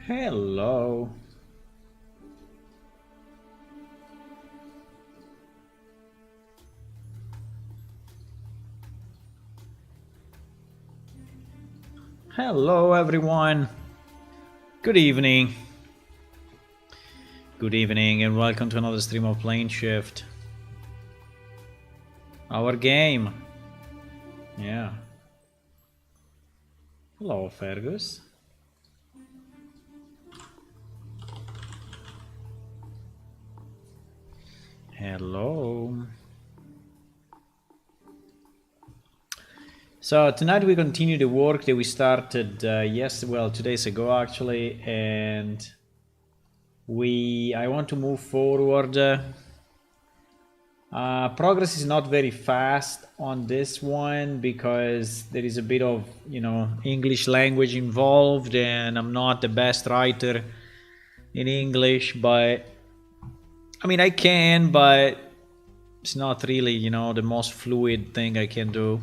Hello. Hello, everyone. Good evening. Good evening, and welcome to another stream of Plane Shift. Our game. Yeah. Hello, Fergus. Hello. So tonight we continue the work that we started 2 days ago actually, and I want to move forward. Progress is not very fast on this one because there is a bit of English language involved, and I'm not the best writer in English, but I mean I can, but it's not really the most fluid thing I can do.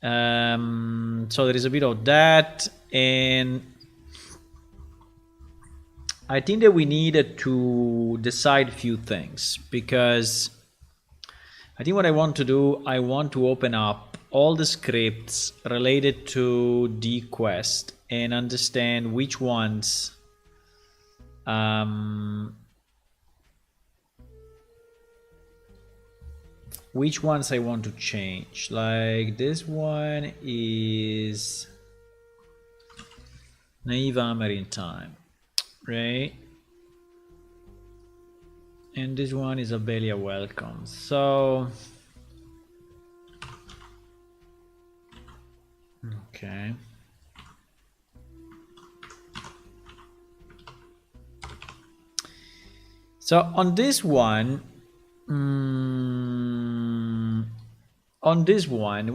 So there is a bit of that, and I think that we needed to decide a few things, because I think what I want to do, I want to open up all the scripts related to the quest and understand which ones I want to change. Like this one is Naiva Maritime, right? And this one is Abelia Welcome. So okay. So on this one,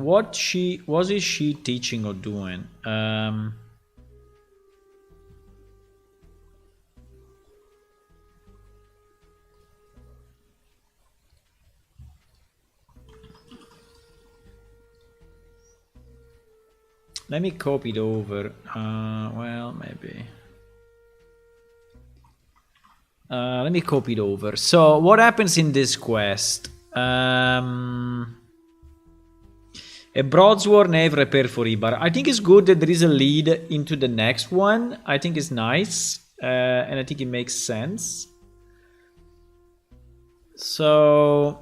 what is she teaching or doing? Let me copy it over. Well, maybe. Let me copy it over. So what happens in this quest? A broadsword nave repair for Ibar. I think it's good that there is a lead into the next one. I think it's nice, and I think it makes sense. So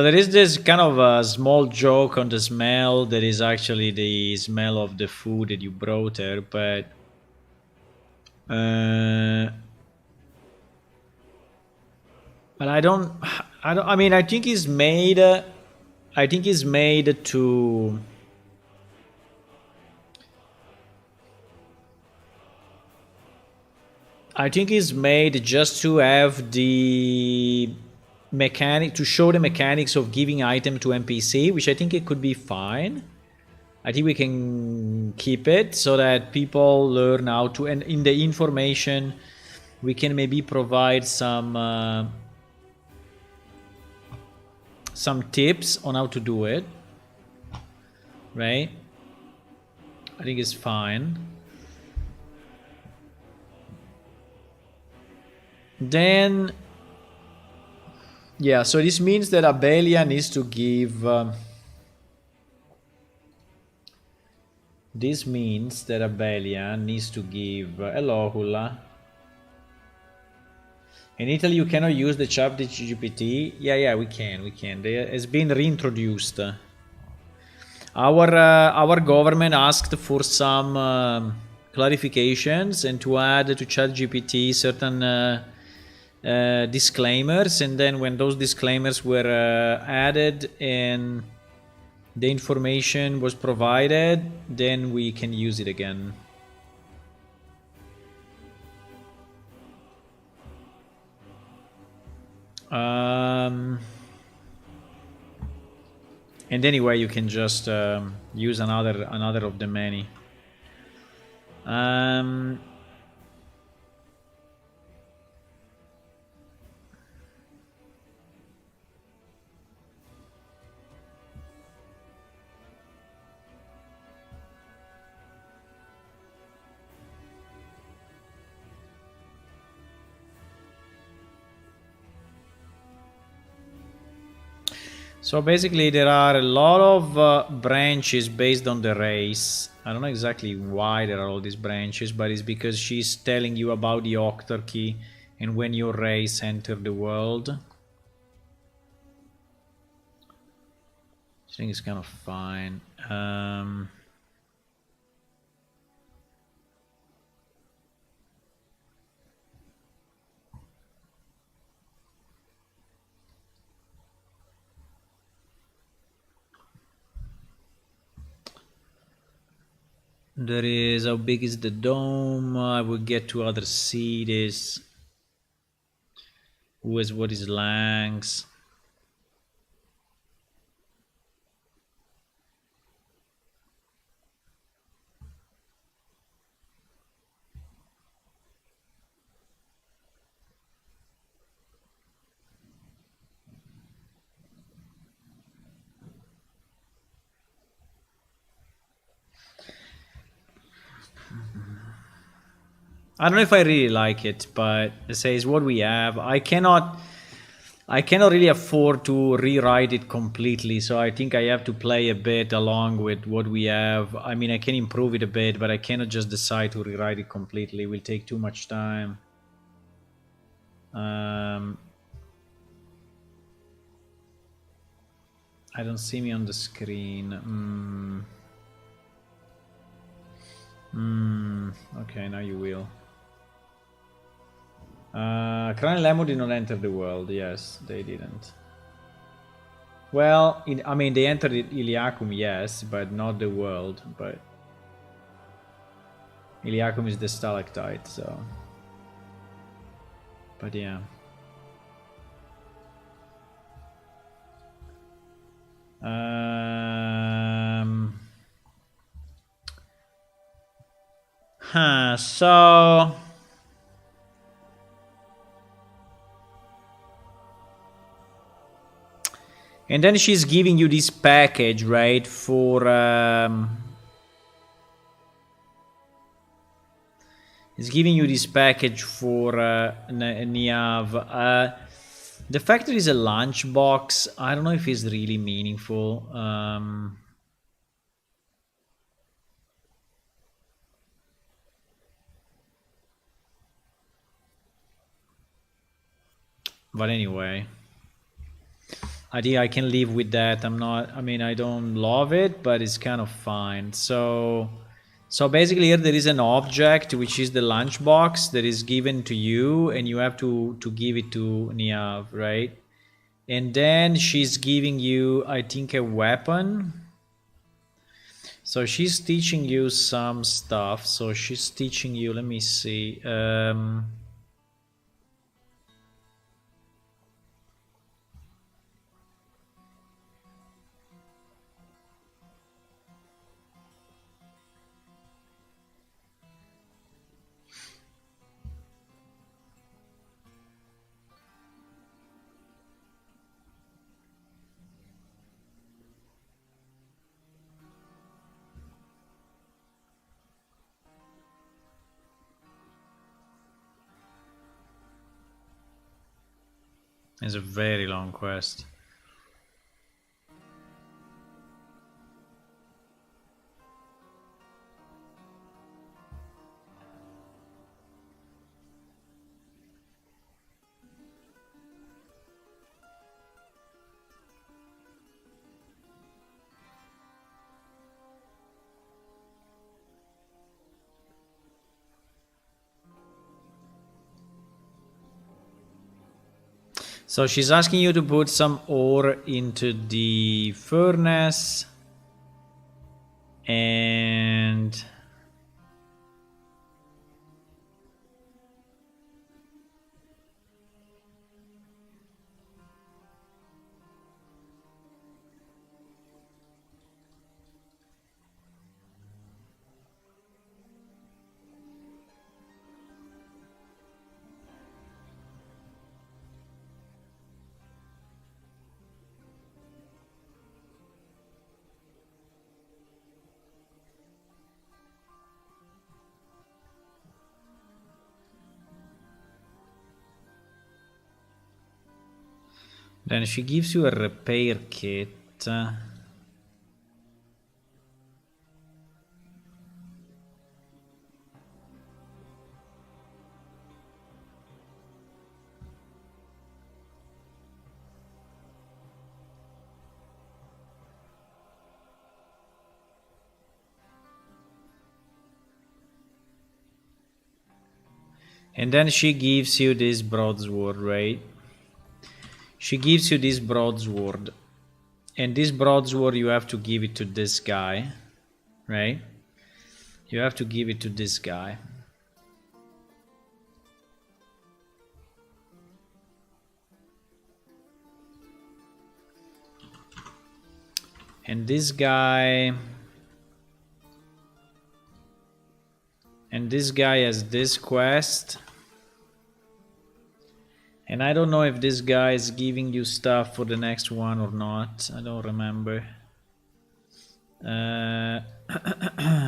there is this kind of a small joke on the smell that is actually the smell of the food that you brought her, but I mean, I think it's made. I think it's made to. I think it's made just to have the mechanic, to show the mechanics of giving item to NPC, which I think it could be fine. I think we can keep it so that people learn how to, and in the information we can maybe provide some tips on how to do it, right? I think it's fine. Then yeah, so this means that Abelia needs to give hello Hula. In Italy, you cannot use the chat GPT. Yeah, we can. It has been reintroduced. Our government asked for some clarifications and to add to ChatGPT certain disclaimers, and then when those disclaimers were added and the information was provided, then we can use it again. And anyway, you can just use another of the many. So basically, there are a lot of branches based on the race. I don't know exactly why there are all these branches, but it's because she's telling you about the Octarchy and when your race entered the world. I think it's kind of fine. There is, how big is the dome? I will get to other cities. Who is what is Langs? I don't know if I really like it, but it says what we have. I cannot really afford to rewrite it completely, so I think I have to play a bit along with what we have. I mean, I can improve it a bit, but I cannot just decide to rewrite it completely. It will take too much time. I don't see me on the screen. Okay, now you will. Crown and Lemon did not enter the world. Yes, they didn't. Well, I mean, they entered Iliacum, yes, but not the world. But Iliacum is the stalactite, so. But yeah. So. And then she's giving you this package, right, for... it's giving you this package for Niav. The fact that it's a lunchbox, I don't know if it's really meaningful. But anyway, I think I can live with that. I mean, I don't love it, but it's kind of fine. So basically here there is an object, which is the lunchbox that is given to you, and you have to give it to Niav, right? And then she's giving you, I think, a weapon. So she's teaching you some stuff. So she's teaching you, let me see. It's a very long quest. So she's asking you to put some ore into the furnace. And Then she gives you a repair kit. And then she gives you this broadsword, right? She gives you this broadsword. And this broadsword, you have to give it to this guy, right? You have to give it to this guy. And this guy... And this guy has this quest. And I don't know if this guy is giving you stuff for the next one or not. I don't remember.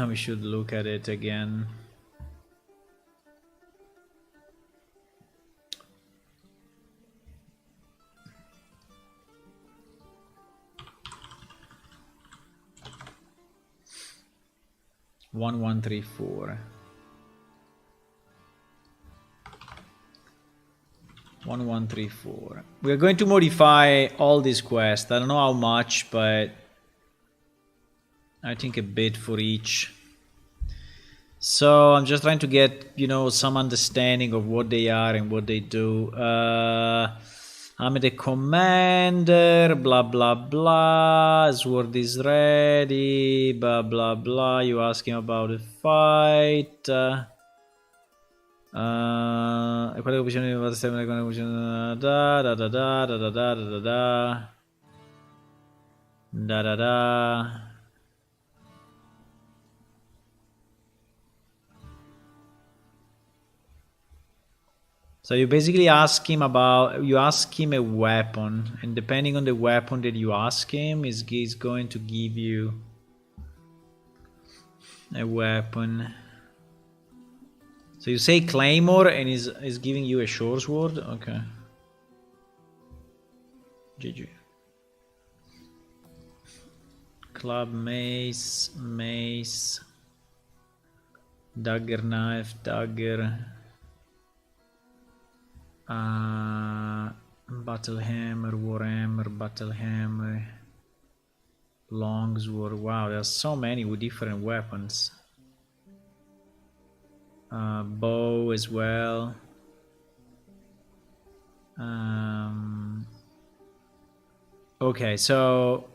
We should look at it again. One, 134. 1134. We're going to modify all these quests. I don't know how much, but I think a bit for each. So I'm just trying to get, you know, some understanding of what they are and what they do. I'm the commander, blah blah blah. Sword is ready, blah blah blah. You ask him about the fight. Quale opzione vado sempre con opzione da da da da da da da da da da da da. So you basically ask him about, you ask him a weapon, and depending on the weapon that you ask him, he's going to give you a weapon. So you say Claymore and he's giving you a short sword? Okay. GG. Club, mace, mace, dagger, knife, dagger, battle hammer, war hammer, battle hammer, long sword. Wow, there's so many with different weapons. Bow as well. Okay, so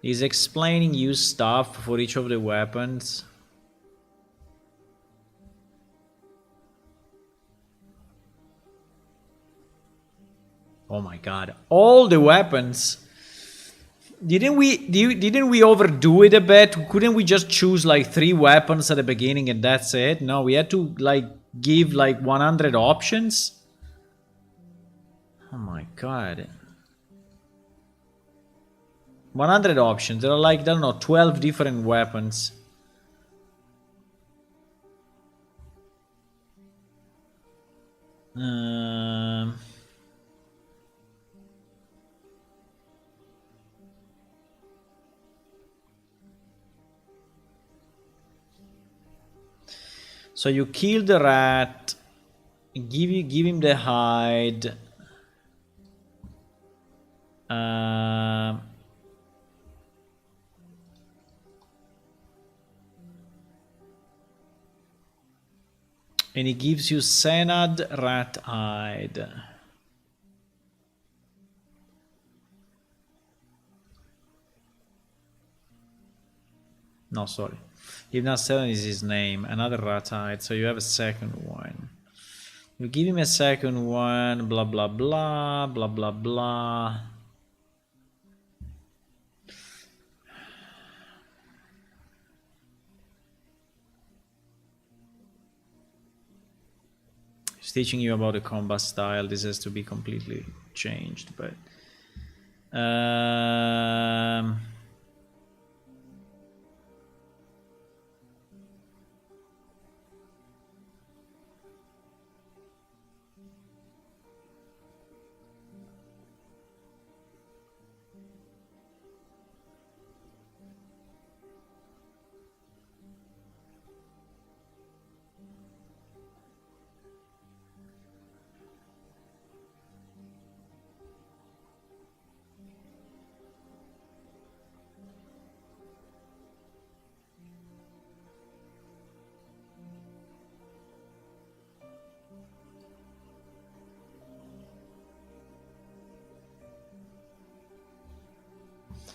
he's explaining you stuff for each of the weapons. Oh my god, all the weapons. Didn't we overdo it a bit? Couldn't we just choose like 3 weapons at the beginning and that's it? No, we had to like give like 100 options. Oh my god. 100 options. There are like, I don't know, 12 different weapons. So you kill the rat, give him the hide. And he gives you Senad rat hide. No, sorry. Ibn 7 is his name, another rat hide, so you have a second one. You give him a second one, blah blah blah, blah blah blah. He's teaching you about the combat style. This has to be completely changed, but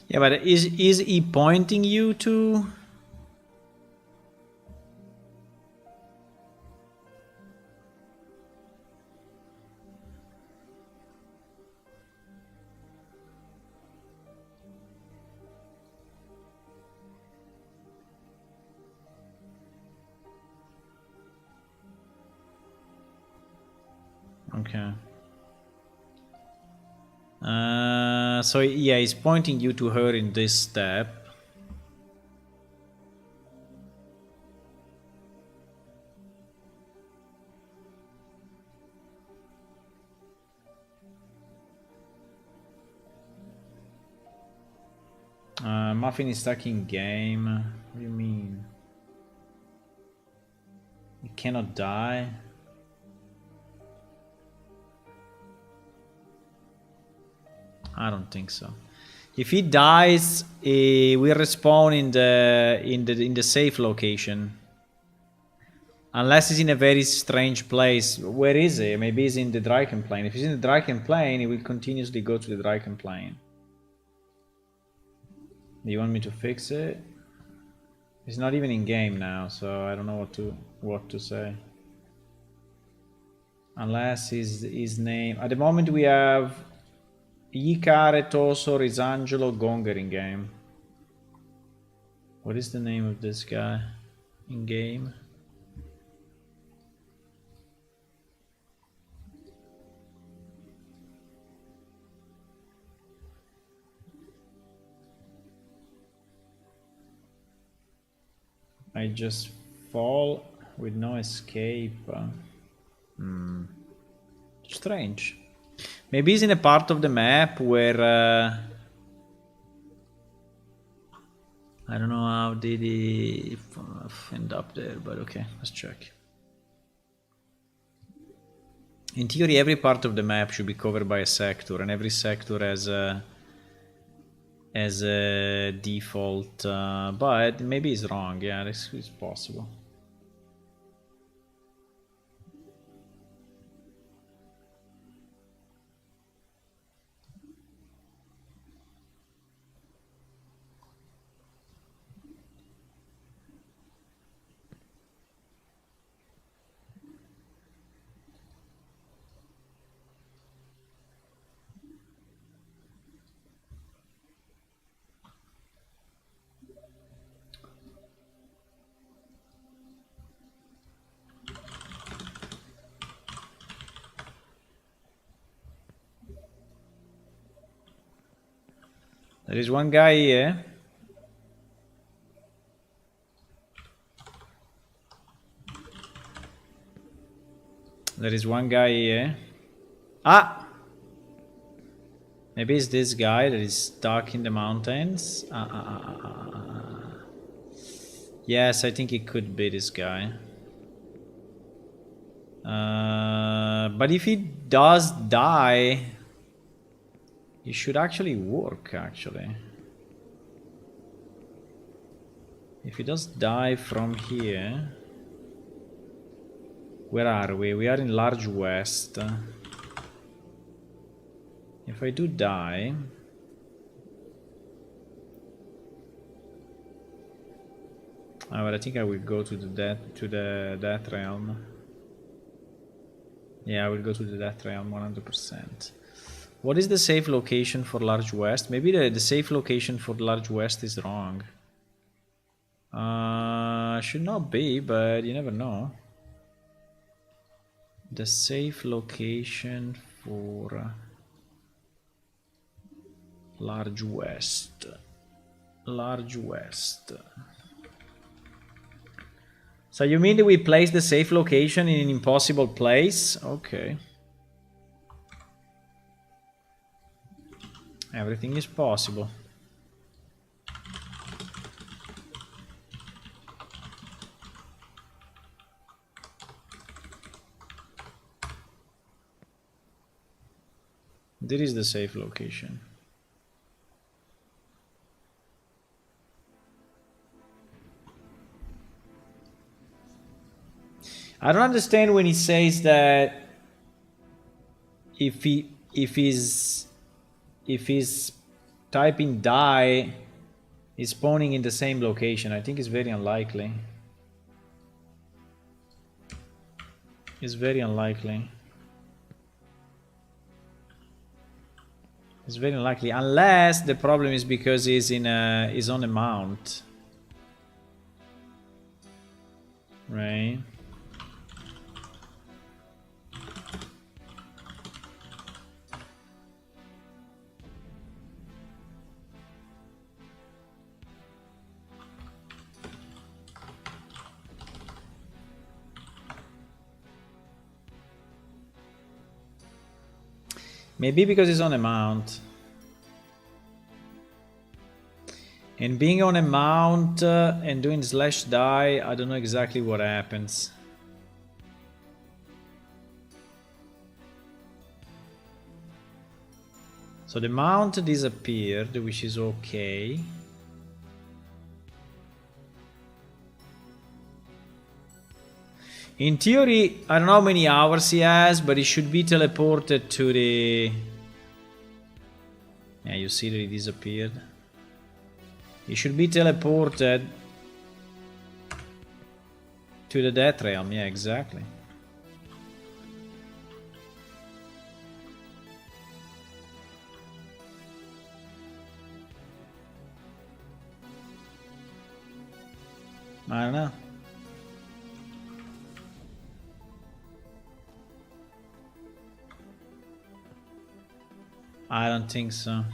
Yeah, but is he pointing you to? Okay. So yeah, he's pointing you to her in this step. Muffin is stuck in game. What do you mean? You cannot die? I don't think so. If he dies, we respawn in the safe location. Unless he's in a very strange place. Where is he? Maybe he's in the Draken plane. If he's in the Draken plane, he will continuously go to the Draken plane. Do you want me to fix it? He's not even in game now, so I don't know what to say. Unless his name. At the moment we have Icare, Toso, Risangelo, Gonger in game. What is the name of this guy in game? I just fall with no escape. Strange. Maybe he's in a part of the map where I don't know how did he end up there, but okay, let's check. In theory, every part of the map should be covered by a sector, and every sector has a default, but maybe it's wrong. Yeah, this is possible. There is one guy here. There is one guy here. Ah! Maybe it's this guy that is stuck in the mountains. Yes, I think it could be this guy. But if he does die, it should actually work, actually. If he does die from here... Where are we? We are in Large West. If I do die... Oh, but I think I will go to the Death Realm. Yeah, I will go to the Death Realm 100%. What is the safe location for Large West? Maybe the safe location for Large West is wrong. Should not be, but you never know. The safe location for Large West. Large West. So you mean that we place the safe location in an impossible place? Okay. Everything is possible. There is the safe location. I don't understand when he says that if he's type in die, it's spawning in the same location. I think it's very unlikely. It's very unlikely. It's very unlikely, unless the problem is because he's in a is on a mount, right? Maybe because he's on a mount. And being on a mount and doing slash die, I don't know exactly what happens. So the mount disappeared, which is okay. In theory, I don't know how many hours he has, but he should be teleported to the... Yeah, you see that he disappeared. He should be teleported to the Death Realm. Yeah, exactly. I don't know. I don't think so.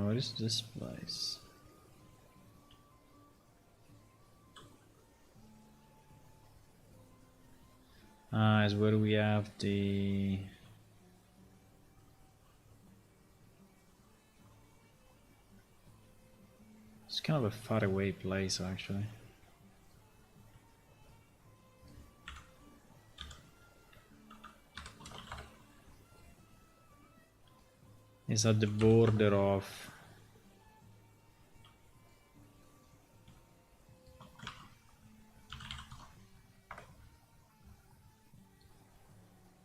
What is this place? Is where we have the... It's kind of a far away place, actually. It's at the border of...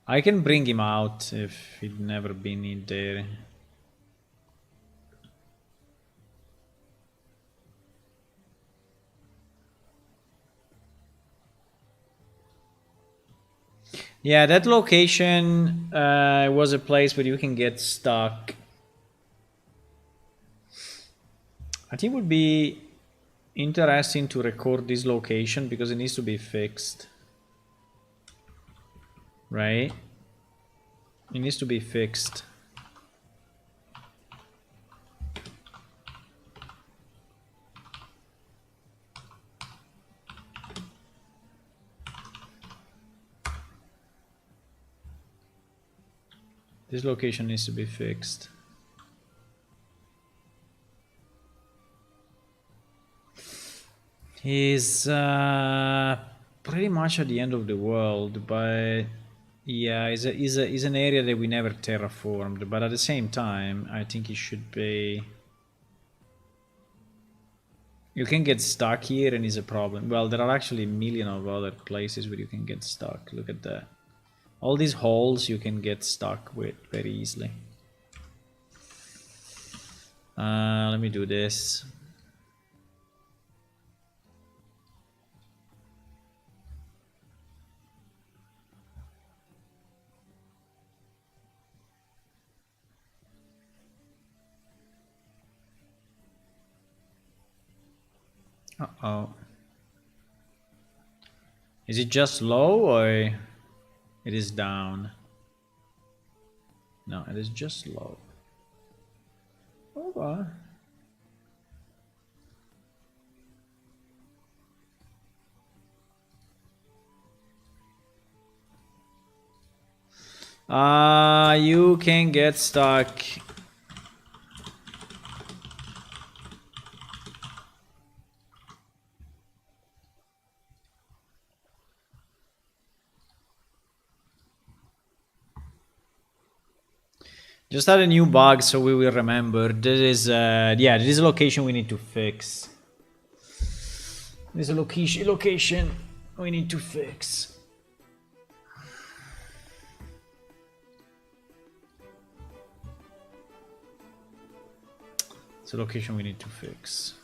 I can bring him out if he'd never been in there. Yeah, that location was a place where you can get stuck. I think it would be interesting to record this location because it needs to be fixed. Right? It needs to be fixed. This location needs to be fixed. He's pretty much at the end of the world, but yeah, is an area that we never terraformed. But at the same time, I think it should be. You can get stuck here, and is a problem. Well, there are actually a million of other places where you can get stuck. Look at that. All these holes you can get stuck with very easily. Let me do this. Uh-oh. Is it just low or it is down? No, it is just low. Okay. You can get stuck. Just add a new bug so we will remember. This is, yeah, this is a location we need to fix. There's a location we need to fix. It's a location we need to fix.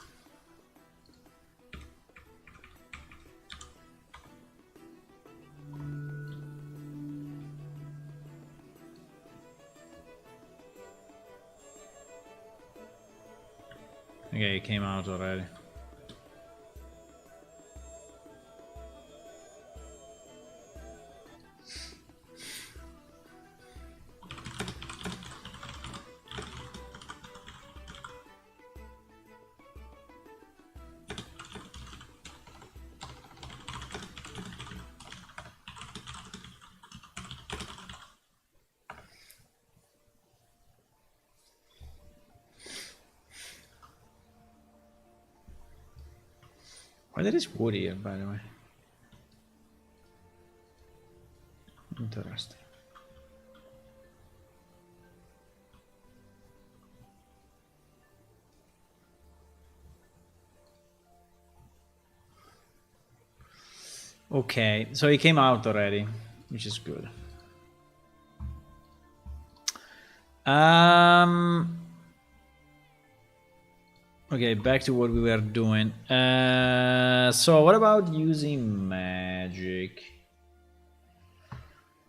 Okay, it came out already. Why there is wood here, by the way? Interesting. Okay, so it came out already, which is good. Okay, back to what we were doing. So what about using magic?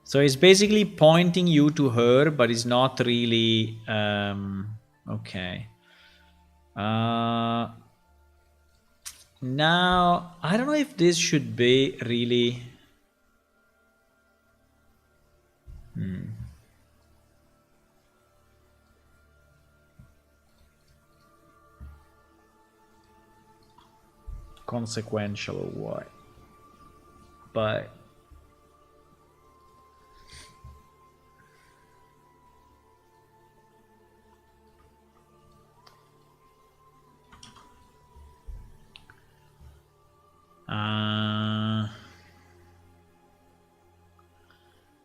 So it's basically pointing you to her, but it's not really... okay. Now, I don't know if this should be really... consequential or what, but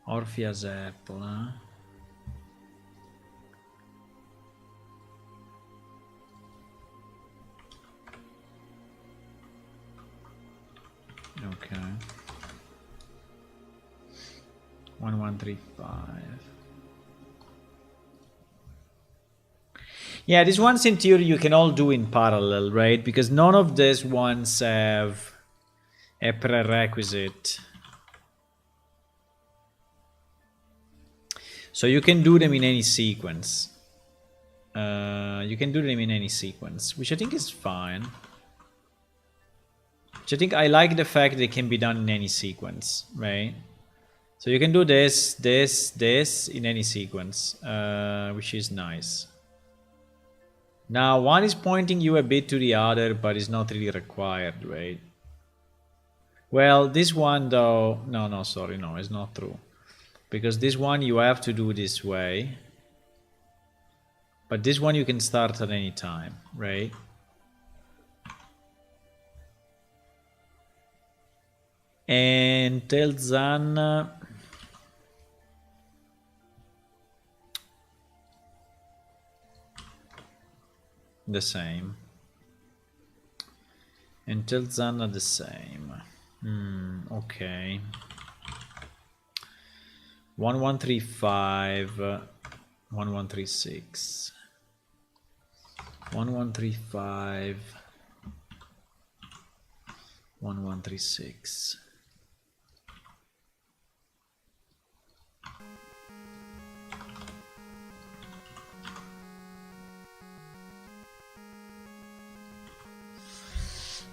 Orphea's apple, huh? Okay. 1135. Yeah, these ones in theory you can all do in parallel, right? Because none of these ones have a prerequisite. So you can do them in any sequence. You can do them in any sequence, which I think is fine. Which I think I like the fact that it can be done in any sequence, right? So you can do this, this, this in any sequence, which is nice. Now, one is pointing you a bit to the other, but it's not really required, right? Well, this one though, no, sorry, no, it's not true. Because this one you have to do this way. But this one you can start at any time, right? And tell Zan... the same. And tell Zanna the same. Okay. 1135, 1136, 1135, 1136.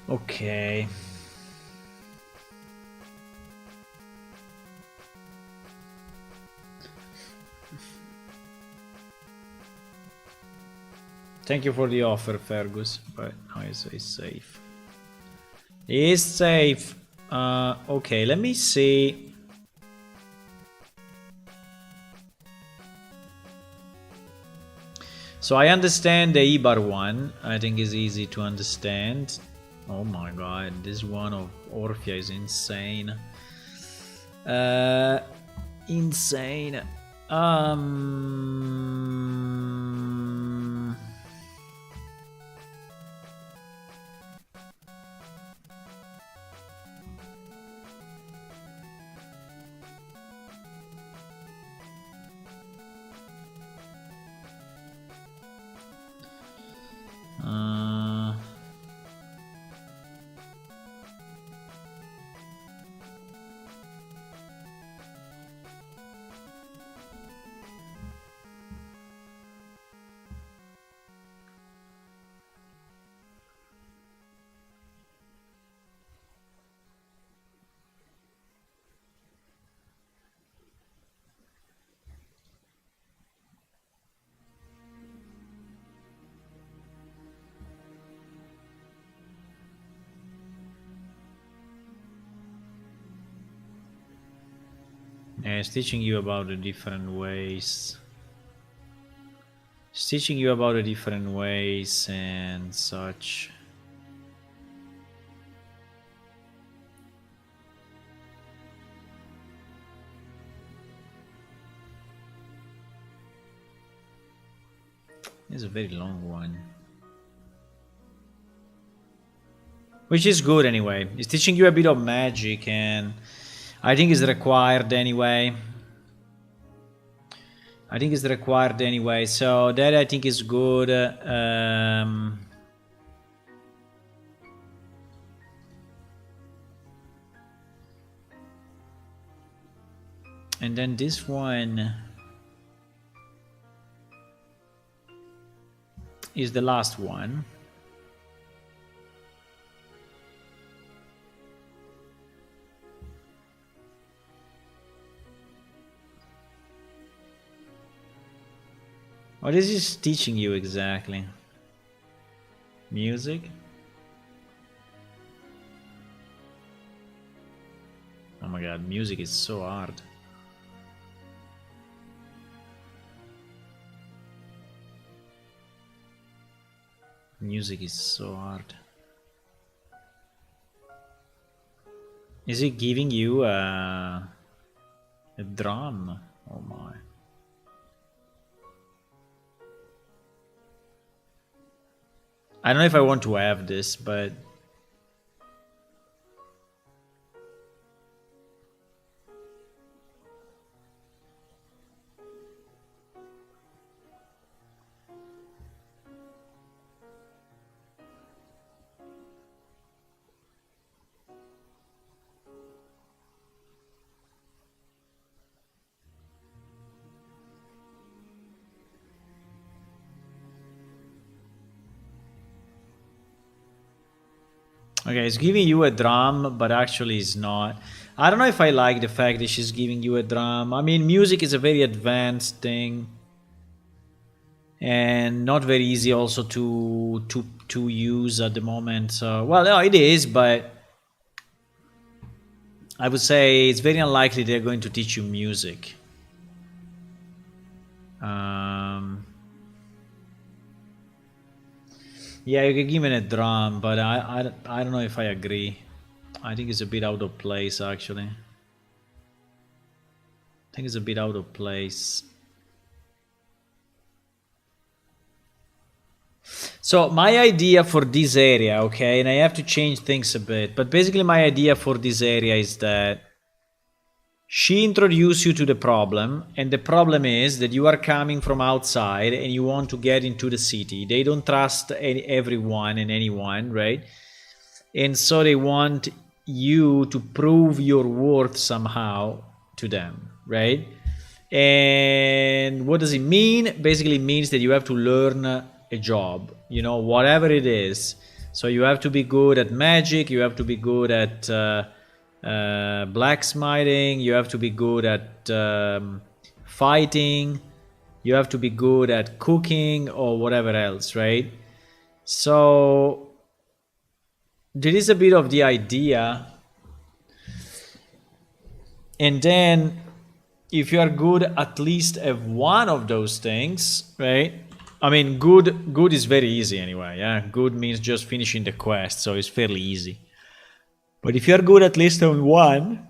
Okay. Thank you for the offer, Fergus, but no, it's safe. It's safe. Okay, let me see. So I understand the Ibar one. I think is easy to understand. Oh my god, this one of Orphea is insane. Insane. Yeah, it's teaching you about the different ways. It's teaching you about the different ways and such. It's a very long one. Which is good anyway. It's teaching you a bit of magic and I think it's required anyway. I think it's required anyway, so that I think is good. And then this one is the last one. What is this teaching you exactly? Music? Oh my god, music is so hard. Music is so hard. Is it giving you a drum? Oh my. I don't know if I want to have this, but okay, it's giving you a drum, but actually it's not. I don't know if I like the fact that she's giving you a drum. I mean, music is a very advanced thing. And not very easy also to use at the moment. So, well, no, it is, but I would say it's very unlikely they're going to teach you music. Yeah, you can give me a drum, but I don't know if I agree. I think it's a bit out of place, actually. I think it's a bit out of place. So my idea for this area, okay, and I have to change things a bit, but basically my idea for this area is that she introduced you to the problem, and the problem is that you are coming from outside and you want to get into the city. They don't trust everyone and anyone, right? And so they want you to prove your worth somehow to them, right? And what does it mean? Basically, it means that you have to learn a job, you know, whatever it is. So you have to be good at magic, you have to be good at blacksmithing, you have to be good at fighting, you have to be good at cooking or whatever else, right? So there is a bit of the idea, and then if you are good at least at one of those things, right, I mean, good is very easy anyway. Yeah, good means just finishing the quest, so it's fairly easy. But if you're good at least on one,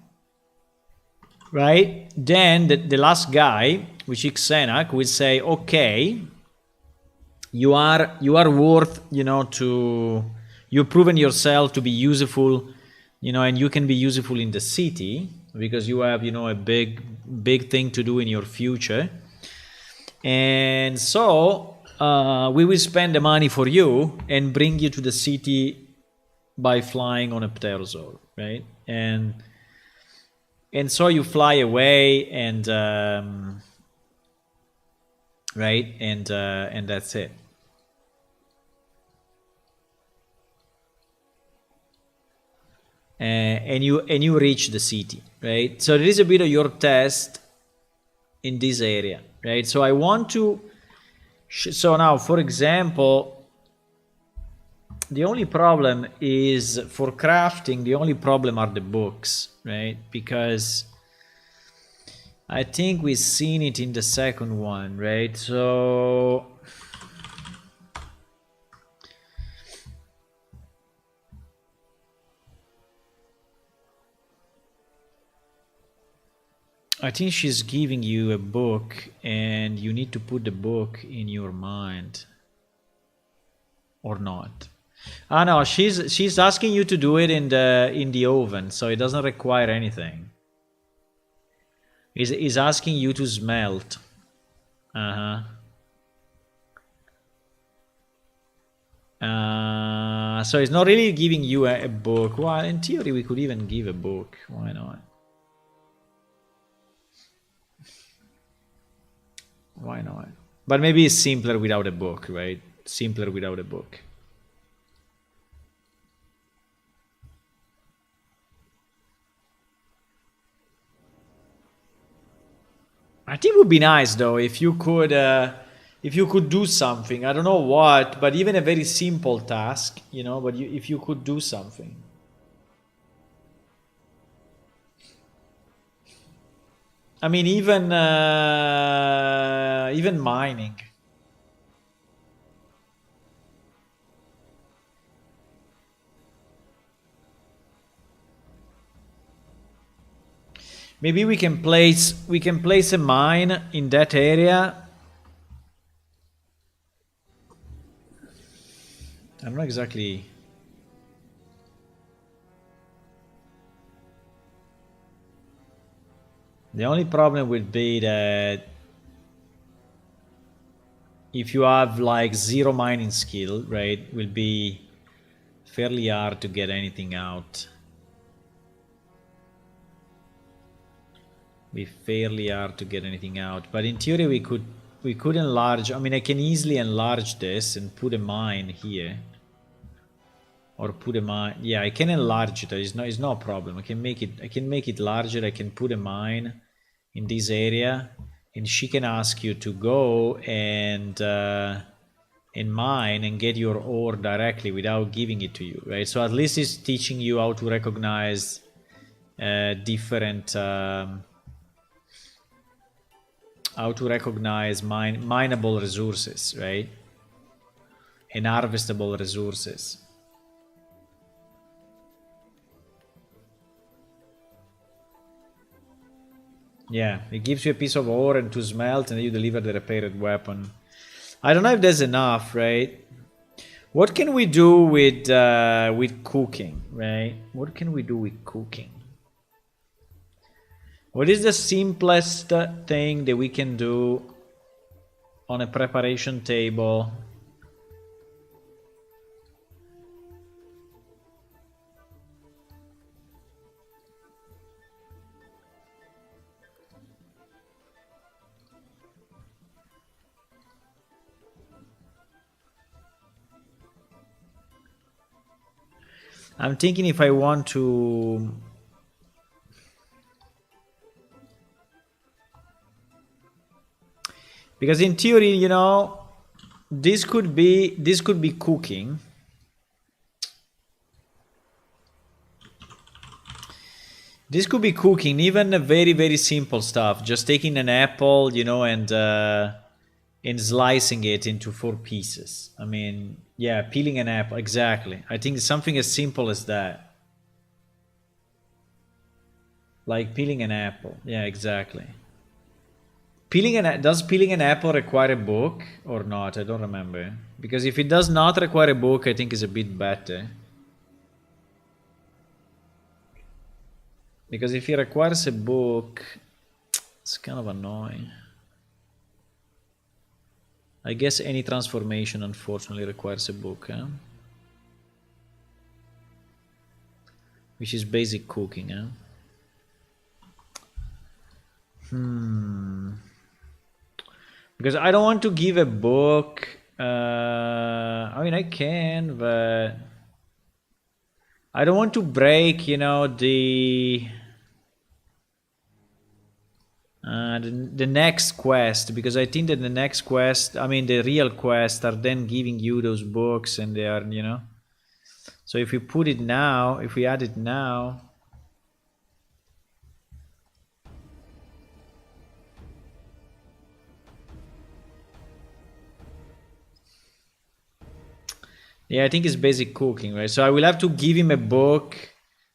right? Then the last guy, which is Xenak, will say, okay, you are worth, you know, to you've proven yourself to be useful, you know, and you can be useful in the city because you have, you know, a big thing to do in your future. And so we will spend the money for you and bring you to the city by flying on a pterosaur, right? And so you fly away, and right, and that's it. And you reach the city, right? So there is a bit of your test in this area, right? So I want to. So now, for example, the only problem is for crafting. The only problem are the books, right? Because I think we've seen it in the second one, right? So I think she's giving you a book, and you need to put the book in your mind, or not. Ah no, she's asking you to do it in the oven, so it doesn't require anything. Is asking you to smelt. So it's not really giving you a book. Well, in theory, we could even give a book. Why not? Why not? But maybe it's simpler without a book, right? Simpler without a book. I think it would be nice though if you could do something. I don't know what, but even a very simple task, you know. But if you could do something. I mean, even mining. Maybe we can place a mine in that area. I'm not exactly. The only problem would be that if you have like zero mining skill, right, will be fairly hard to get anything out. Be fairly hard to get anything out. But in theory, we could enlarge. I mean, I can easily enlarge this and put a mine here. Or put a mine. Yeah, I can enlarge it. It's no problem. I can make it larger. I can put a mine in this area, and she can ask you to go and mine and get your ore directly without giving it to you, right? So at least it's teaching you how to recognize different how to recognize mineable resources, right? And harvestable resources. Yeah, it gives you a piece of ore and to smelt, and then you deliver the repaired weapon. I don't know if there's enough, right? What can we do with cooking, right? What can we do with cooking? What is the simplest thing that we can do on a preparation table? I'm thinking if I want to. Because in theory, you know, this could be cooking. This could be cooking, even very, very simple stuff. Just taking an apple, you know, and and slicing it into 4 pieces. I mean, yeah, peeling an apple, exactly. I think something as simple as that. Like peeling an apple, yeah, exactly. Does peeling an apple require a book or not? I don't remember. Because if it does not require a book, I think it's a bit better. Because if it requires a book, it's kind of annoying. I guess any transformation unfortunately requires a book, huh? Which is basic cooking, huh? Because I don't want to give a book. I mean, I can, but I don't want to break, you know, the next quest, because I think that the next quest, I mean, the real quest, are then giving you those books, and they are, you know. So if we put it now, if we add it now. Yeah, I think it's basic cooking, right? So I will have to give him a book,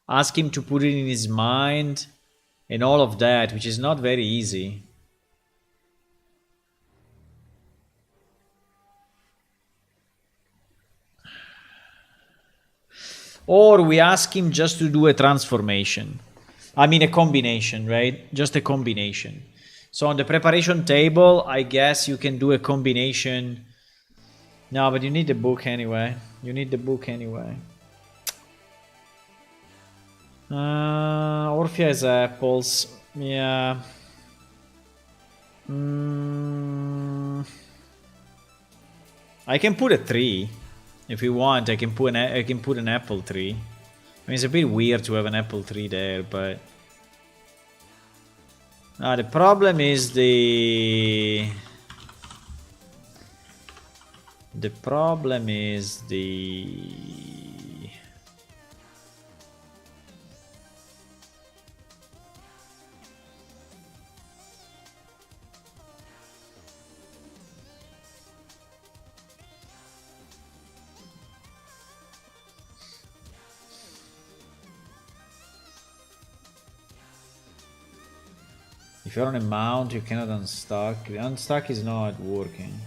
ask him to put it in his mind, and all of that, which is not very easy. Or we ask him just to do a transformation. I mean, a combination, right? Just a combination. So on the preparation table, I guess you can do a combination. No, but you need the book anyway. You need the book anyway. Orphea has apples. Yeah. I can put a tree. If you want, I can put an apple tree. I mean, it's a bit weird to have an apple tree there, but the problem is the problem is if you're on a mount, you cannot unstuck. The unstuck is not working.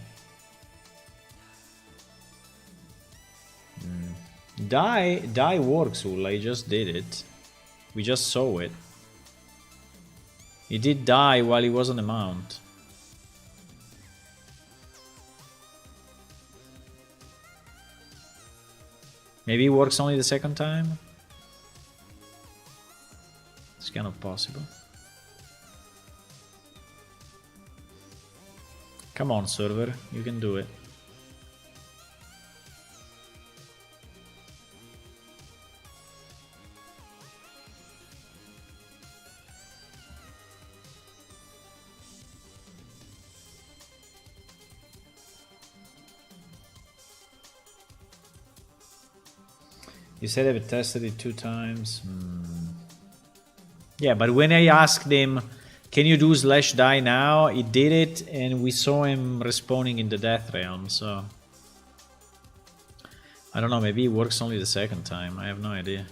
Die works, Ul. I just did it. We just saw it. He did die while he was on the mount. Maybe it works only the second time? It's kind of possible. Come on, server. You can do it. You said I've tested it 2 times. Yeah, but when I asked him, can you do /die now? He did it, and we saw him respawning in the death realm, so I don't know, maybe it works only the second time. I have no idea.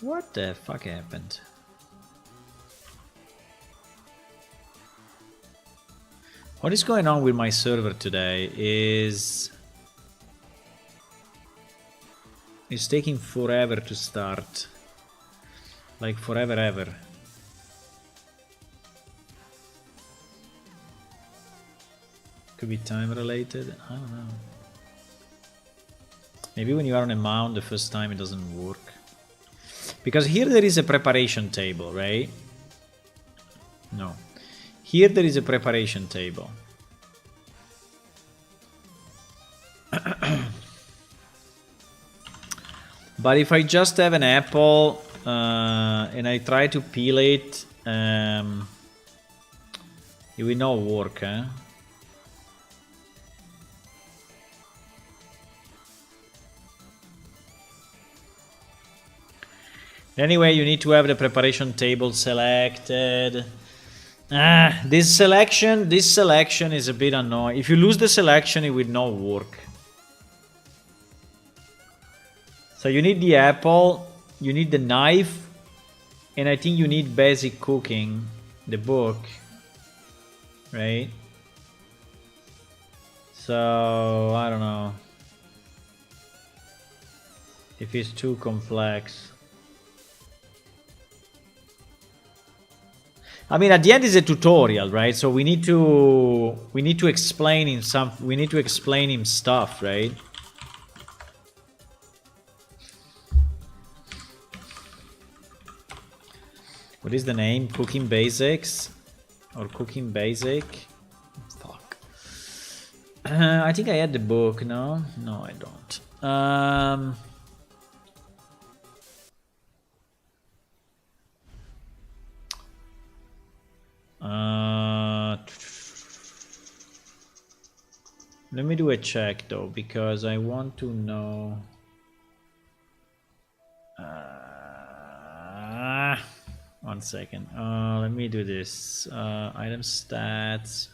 What the fuck happened? What is going on with my server today is it's taking forever to start. Like forever ever. Could be time related, I don't know. Maybe when you are on a mount the first time it doesn't work. Because here there is a preparation table, right? No. Here there is a preparation table. But if I just have an apple and I try to peel it, it will not work, eh? Anyway, you need to have the preparation table selected. This selection is a bit annoying. If you lose the selection, it will not work. So you need the apple, you need the knife, and I think you need basic cooking, the book, right? So I don't know if it's too complex. I mean, at the end is a tutorial, right? So we need to explain him stuff, right? What is the name? Cooking Basics or Cooking Basic? Fuck. I think I had the book. No, I don't. Let me do a check though, because I want to know. One second. Let me do this. Item stats.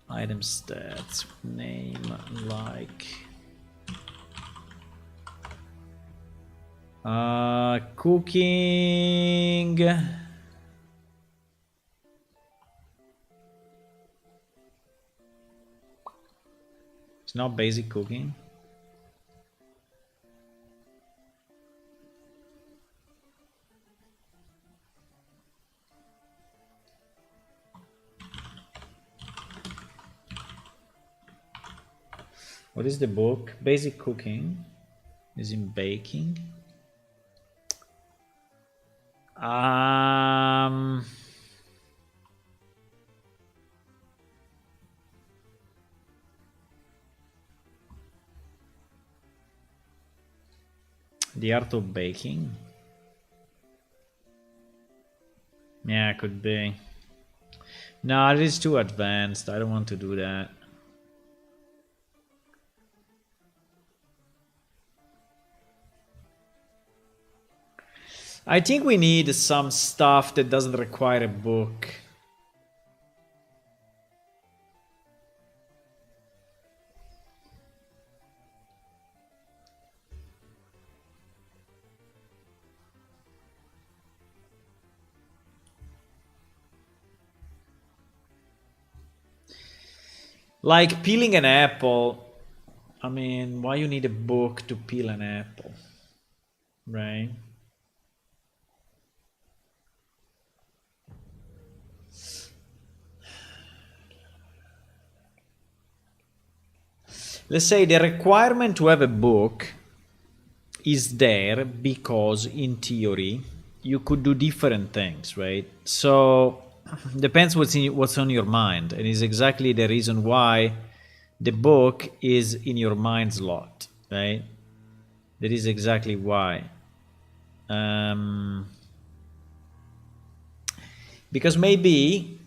Item stats. Name like. Cooking. It's not basic cooking. What is the book? Basic cooking is in baking. The art of baking. Yeah, could be. No, it is too advanced. I don't want to do that. I think we need some stuff that doesn't require a book. Like peeling an apple. I mean, why you need a book to peel an apple? Right? Let's say the requirement to have a book is there because in theory you could do different things, right? So depends what's on your mind, and is exactly the reason why the book is in your mind slot, right? That is exactly why. Because maybe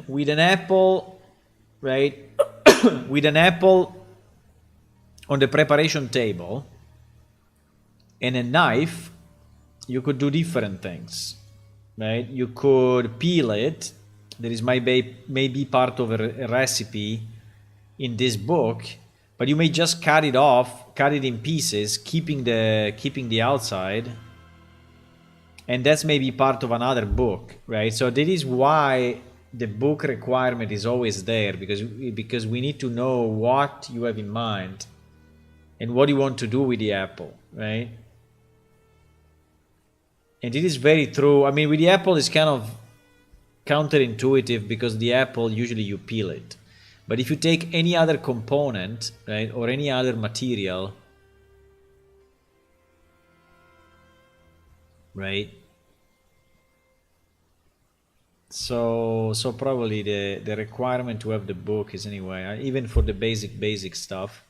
with an apple, right? With an apple on the preparation table and a knife, you could do different things, right? You could peel it. There is maybe part of a recipe in this book, but you may just cut it off, cut it in pieces, keeping the outside, and that's maybe part of another book, right? So that is why the book requirement is always there, because we need to know what you have in mind and what you want to do with the apple, right? And it is very true. I mean, with the apple, it's kind of counterintuitive because the apple, usually you peel it. But if you take any other component, right, or any other material, right? So probably the requirement to have the book is anyway, even for the basic stuff,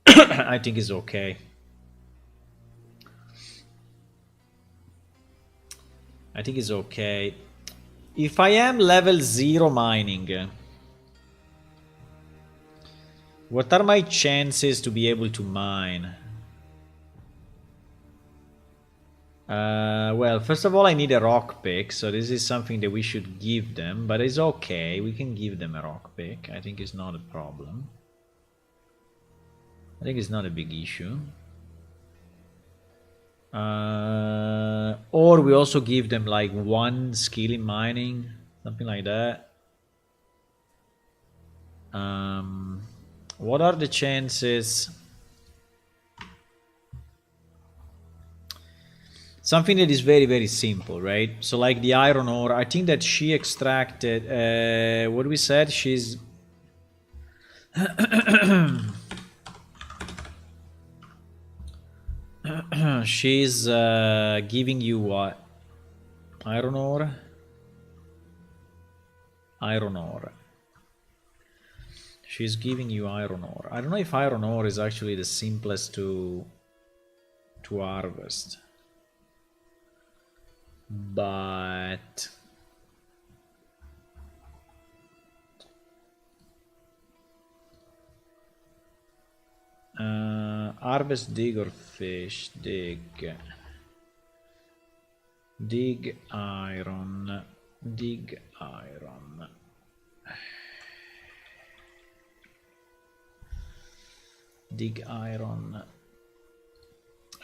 I think is okay. I think it's okay. If I am level 0 mining, what are my chances to be able to mine? Well, first of all, I need a rock pick, so this is something that we should give them, but it's okay. We can give them a rock pick. I think it's not a problem. I think it's not a big issue. Or we also give them like 1 skill in mining, something like that. What are the chances? Something that is very, very simple, right? So like the iron ore, I think that she extracted, what we said, she's... she's giving you what? Iron ore? Iron ore. She's giving you iron ore. I don't know if iron ore is actually the simplest to harvest. But harvest, dig, or fish? Dig. Dig iron. Dig iron. Dig iron.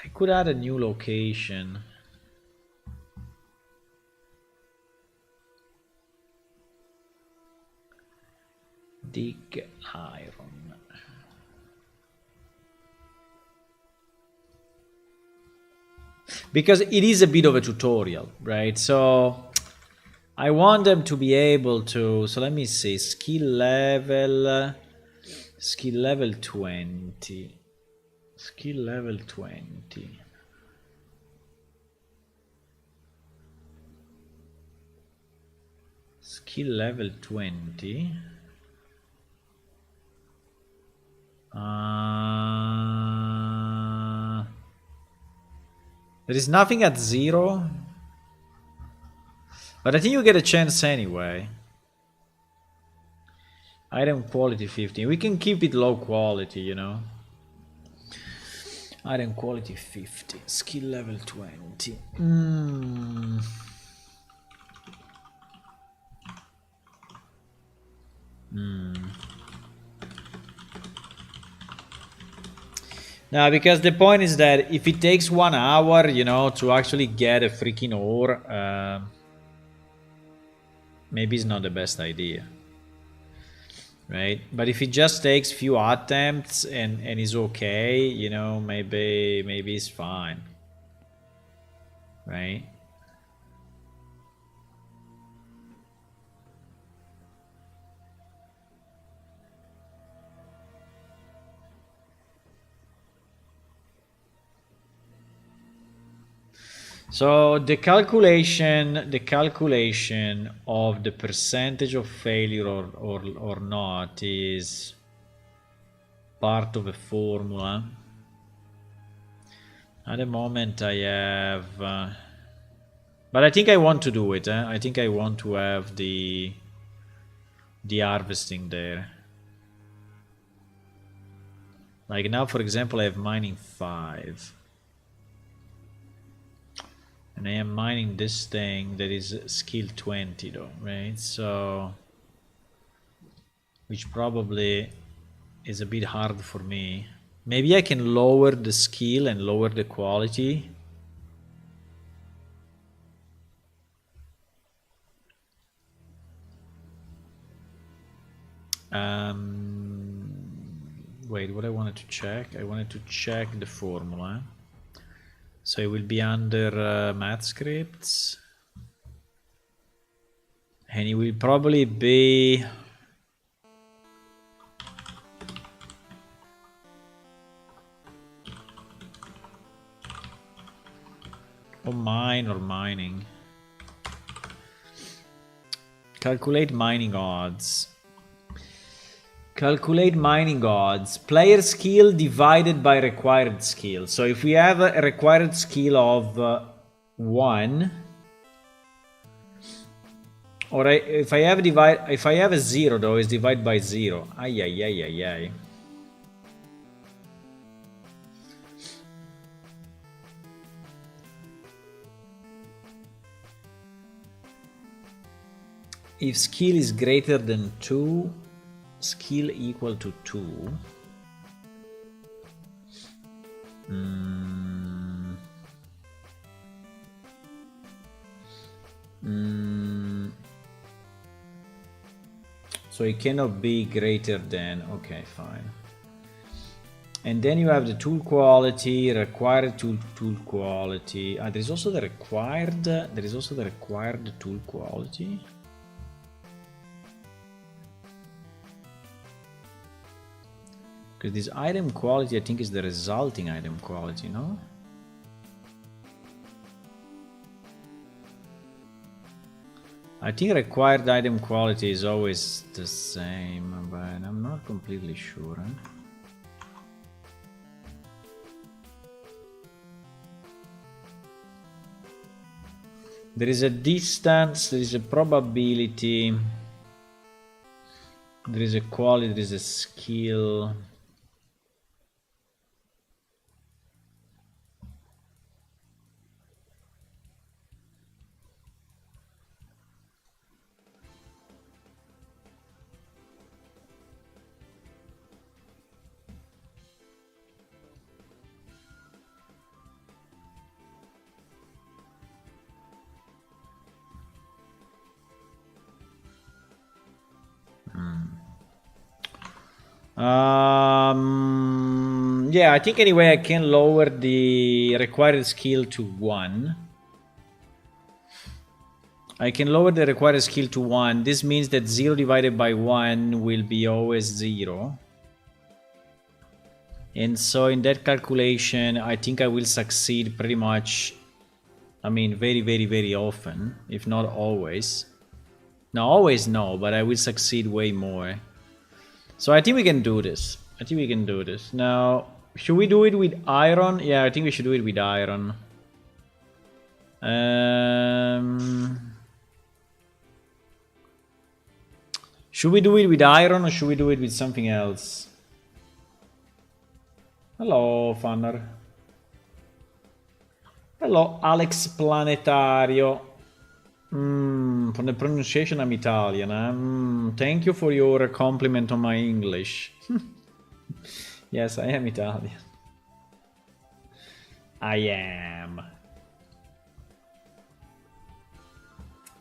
I could add a new location. Dig iron. Because it is a bit of a tutorial, right? So I want them to be able to, so let me see, skill level 20. Skill level 20. Skill level 20. There is nothing at 0. But I think you get a chance anyway. Item quality 15. We can keep it low quality, you know. Item quality 50. Skill level 20. Now, because the point is that if it takes 1 hour, you know, to actually get a freaking ore, maybe it's not the best idea, right? But if it just takes few attempts and is okay, you know, maybe it's fine, right? So the calculation of the percentage of failure or not is part of a formula. At the moment I have, but I think I want to do it. I think I want to have the harvesting there. Like now, for example, I have mining 5. And I am mining this thing that is skill 20 though, right? So, which probably is a bit hard for me. Maybe I can lower the skill and lower the quality. Wait, what I wanted to check? I wanted to check the formula. So it will be under math scripts. And it will probably be... or mine or mining. Calculate mining odds. Calculate mining odds. Player skill divided by required skill. So if we have a required skill of 1, or if I have a 0 though, it's divided by 0. Ay ay ay ay ay. If skill is greater than 2, skill equal to 2. So it cannot be greater than, okay, fine. And then you have the tool quality, required tool quality. There is also the required tool quality. Because this item quality, I think, is the resulting item quality, no? I think required item quality is always the same, but I'm not completely sure. There is a distance, there is a probability, there is a quality, there is a skill. Yeah, I think anyway I can lower the required skill to 1. I can lower the required skill to 1. This means that 0 divided by 1 will be always 0. And so in that calculation, I think I will succeed pretty much, I mean, very, very, very often, if not always. Now, always no, but I will succeed way more. So I think we can do this. I think we can do this. Now, should we do it with iron? Yeah, I think we should do it with iron. Should we do it with iron or should we do it with something else? Hello, Funner. Hello, Alex Planetario. From the pronunciation, I'm Italian. Thank you for your compliment on my English. Yes, I am Italian. I am.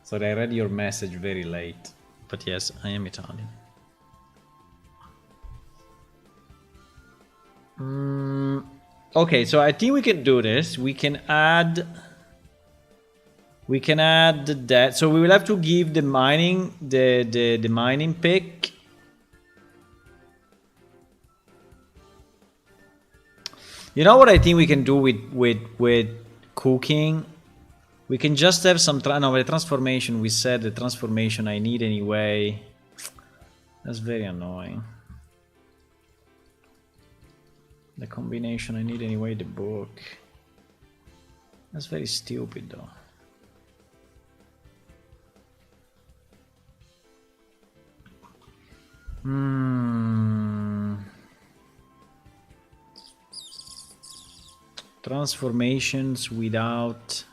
Sorry, I read your message very late. But yes, I am Italian. Okay, so I think we can do this. We can add that. So we will have to give the mining the mining pick. You know what I think we can do with cooking? We can just have some the transformation. We said the transformation I need anyway. That's very annoying. The combination I need anyway, the book. That's very stupid though. Transformations without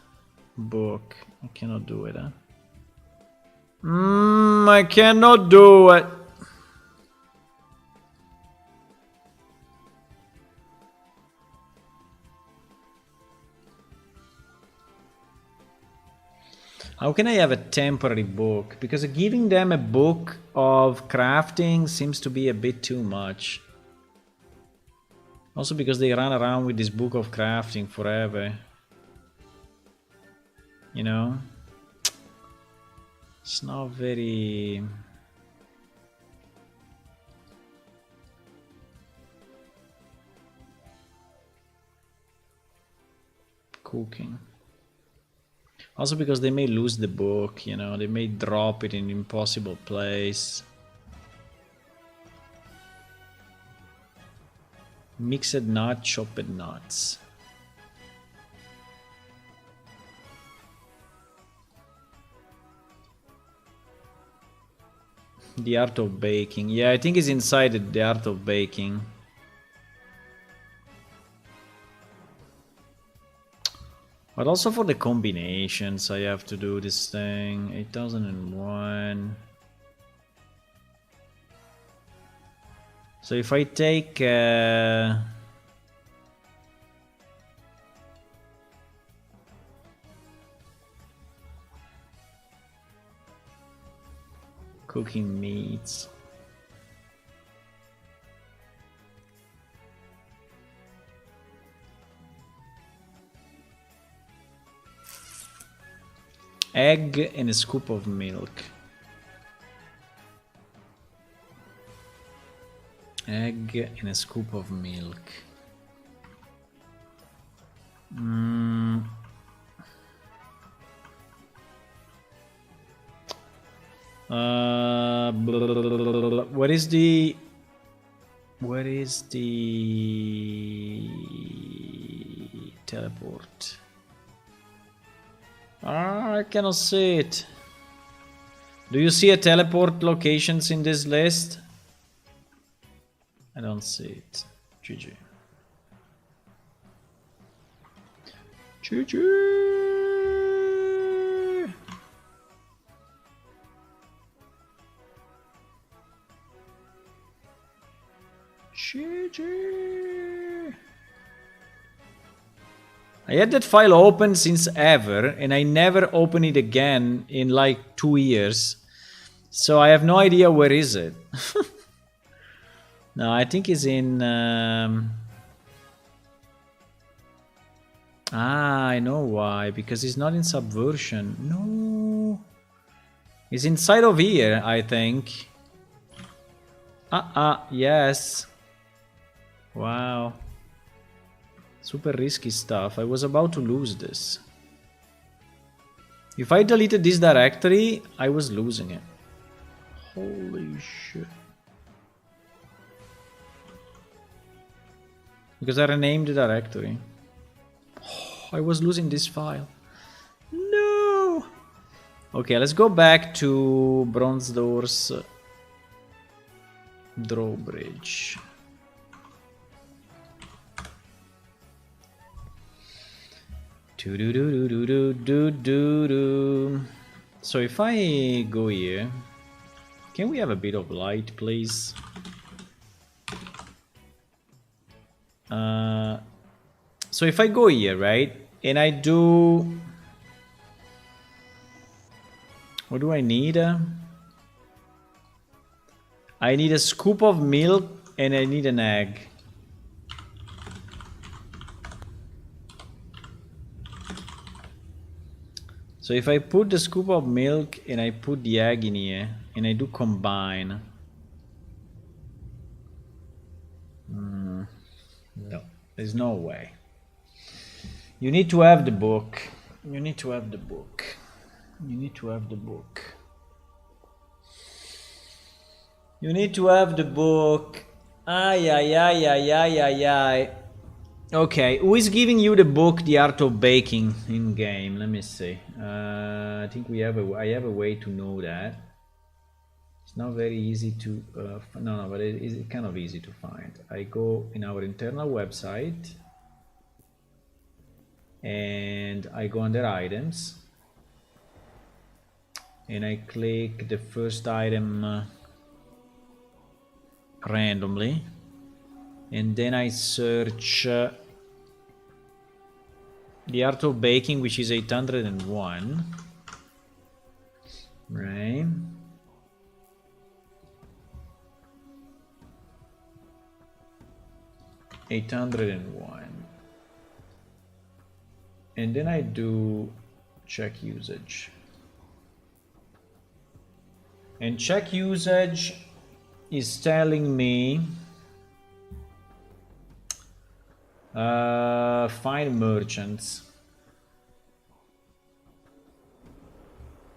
book. I cannot do it, huh? I cannot do it. How can I have a temporary book? Because giving them a book of crafting seems to be a bit too much. Also because they run around with this book of crafting forever. You know? It's not very... cooking. Also because they may lose the book, you know, they may drop it in an impossible place. Mixed nut, chopped nuts. The art of baking. Yeah, I think it's inside the art of baking. But also for the combinations, I have to do this thing. 8001. So if I take... cooking meats. Egg and a scoop of milk. Egg and a scoop of milk. Where is the teleport? I cannot see it. Do you see a teleport locations in this list? I don't see it. GG. GG. GG. I had that file open since ever, and I never opened it again in like 2 years. So I have no idea where is it. No, I think it's in... I know why. Because it's not in Subversion. No. It's inside of here, I think. Yes. Wow. Super risky stuff. I was about to lose this. If I deleted this directory, I was losing it. Holy shit. Because I renamed the directory. Oh, I was losing this file. No! Okay, let's go back to Bronze Doors Drawbridge. So if I go here, can we have a bit of light, please? So if I go here, right, and I do... What do I need? I need a scoop of milk and I need an egg. So if I put the scoop of milk and I put the egg in here and I do combine. No, there's no way. You need to have the book. You need to have the book. You need to have the book. You need to have the book. Ay, ay, ay, ay, ay, ay, ay. Okay, who is giving you the book, The Art of Baking, in game? Let me see. I think I have a way to know that. It's not very easy to. No, but it's kind of easy to find. I go in our internal website, and I go under items, and I click the first item randomly. And then I search The Art of Baking, which is 801. Right. $801. And then I do check usage. And check usage is telling me find merchants.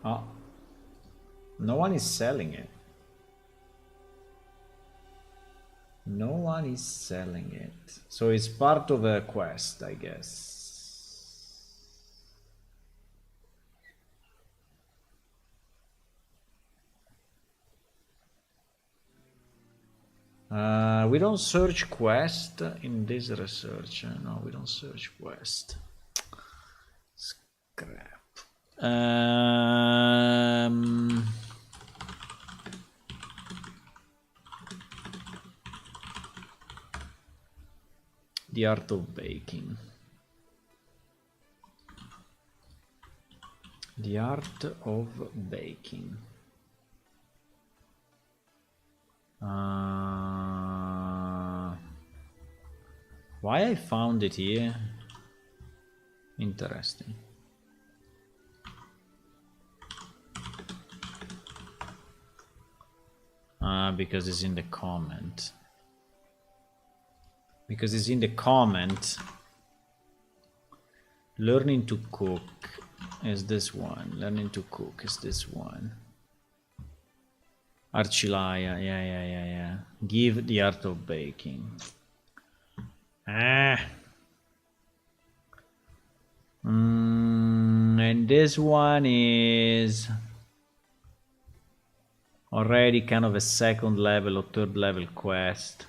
Oh, no one is selling it. No one is selling it. So it's part of a quest, I guess. We don't search quest in this research. No, we don't search quest. Crap. The art of baking. The art of baking. Why I found it here? Interesting. Because it's in the comment. Because it's in the comment. Learning to cook is this one. Learning to cook is this one. Archilaya, yeah. Give the art of baking. And this one is already kind of a second level or third level quest.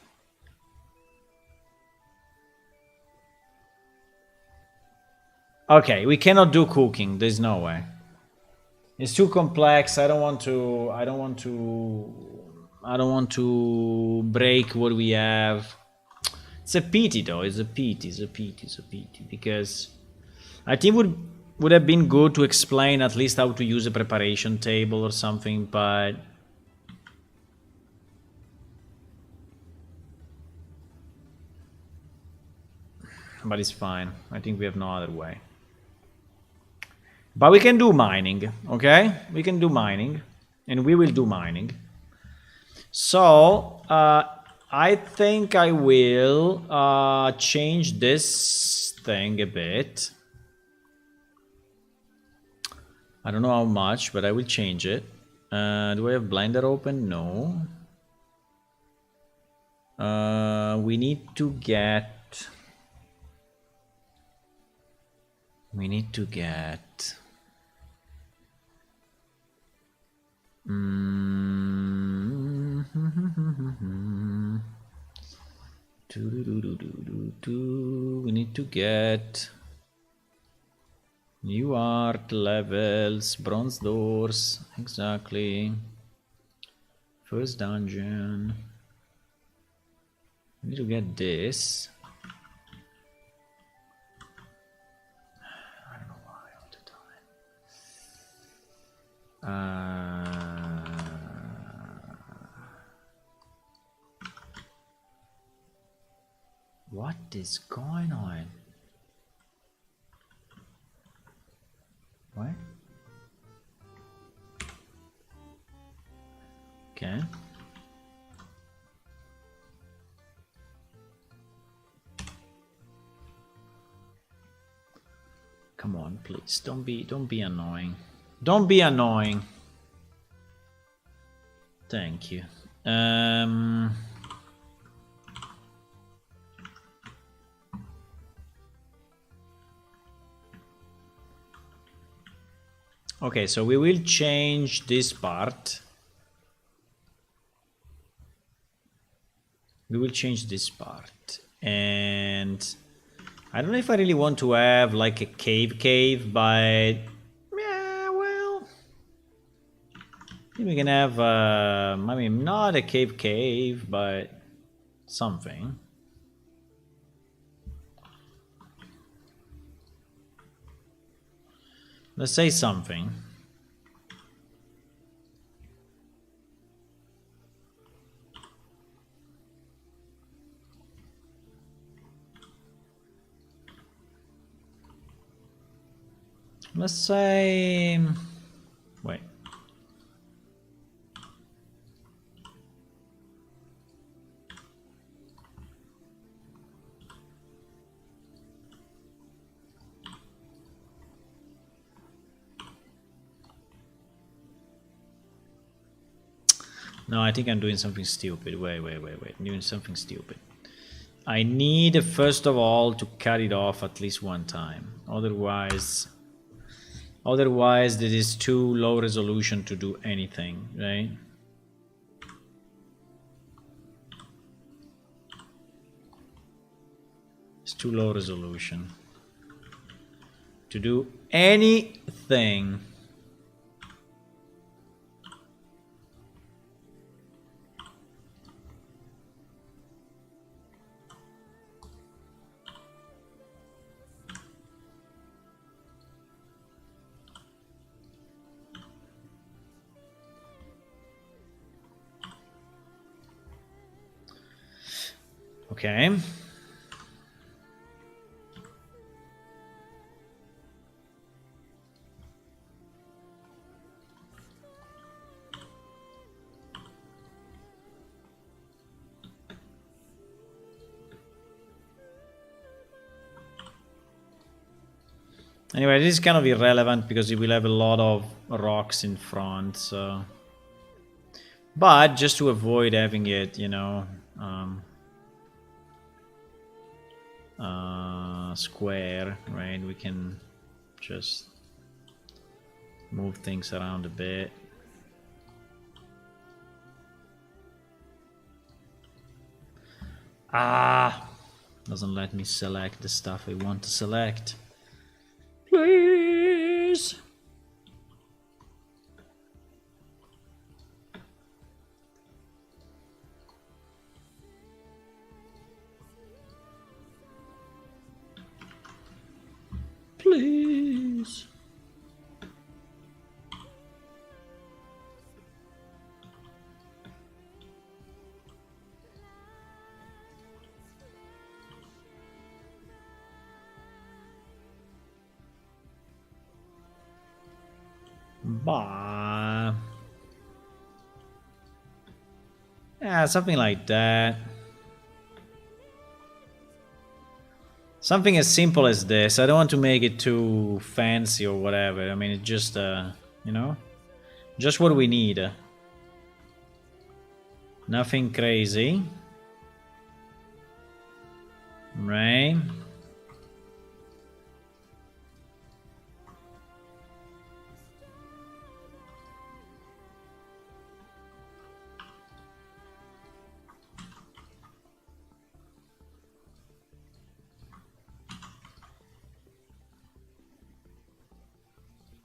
Okay, we cannot do cooking. There's no way. It's too complex. I don't want to break what we have. It's a pity though. It's a pity because I think would have been good to explain at least how to use a preparation table or something, but it's fine. I think we have no other way. But we can do mining, okay? We can do mining, and we will do mining. So, I think I will change this thing a bit. I don't know how much, but I will change it. Do I have Blender open? No. We need to get... We need to get new art levels, bronze doors, exactly. First dungeon. We need to get this. I don't know why all the time. What is going on? What? Okay. Come on, please. Don't be annoying. Don't be annoying. Thank you. Okay, so we will change this part. We will change this part. And I don't know if I really want to have like a cave, but yeah, well, I think we can have, I mean, not a cave, but something. Let's say something. Let's say... Wait. No, I think I'm doing something stupid. Wait. I'm doing something stupid. I need, first of all, to cut it off at least one time. Otherwise, this is too low resolution to do anything, right? It's too low resolution. to do anything. Okay. Anyway, this is kind of irrelevant because it will have a lot of rocks in front, so... But just to avoid having it, you know, square, right? We can just move things around a bit. Doesn't let me select the stuff I want to select. Please. Please. Bah. Yeah, something like that. Something as simple as this. I don't want to make it too fancy or whatever. I mean, it's just, you know, just what we need. Nothing crazy. Right?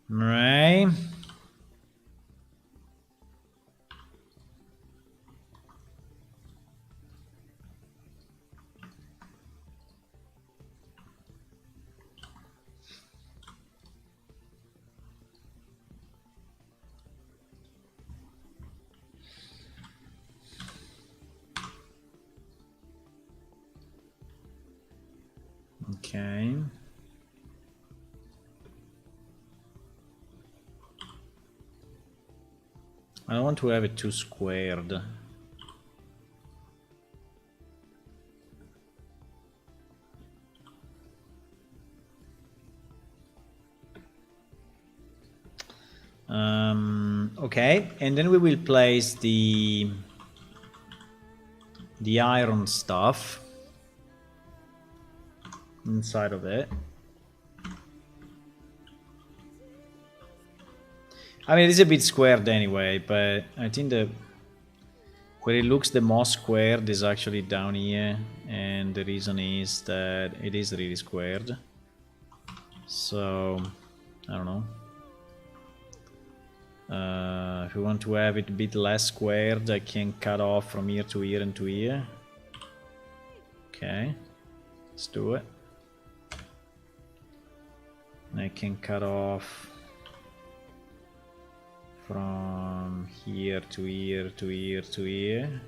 Right? Okay. I don't want to have it too squared. Okay, and then we will place the iron stuff inside of it. I mean, it's a bit squared anyway, but I think that where it looks the most squared is actually down here, and the reason is that it is really squared. So, I don't know. If we want to have it a bit less squared, I can cut off from here to here and to here. Okay, let's do it. I can cut off from here to here to here to here.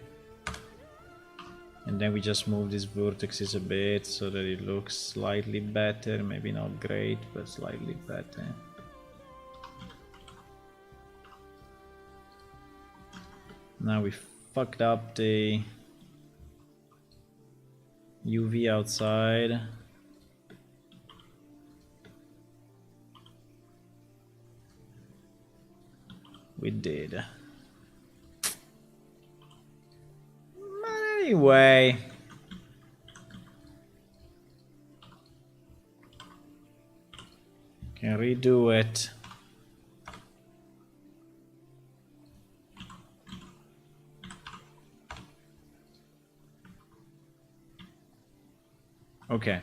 And then we just move these vertices a bit so that it looks slightly better. Maybe not great, but slightly better. Now we fucked up the UV outside. We did. But anyway. Can redo it. Okay.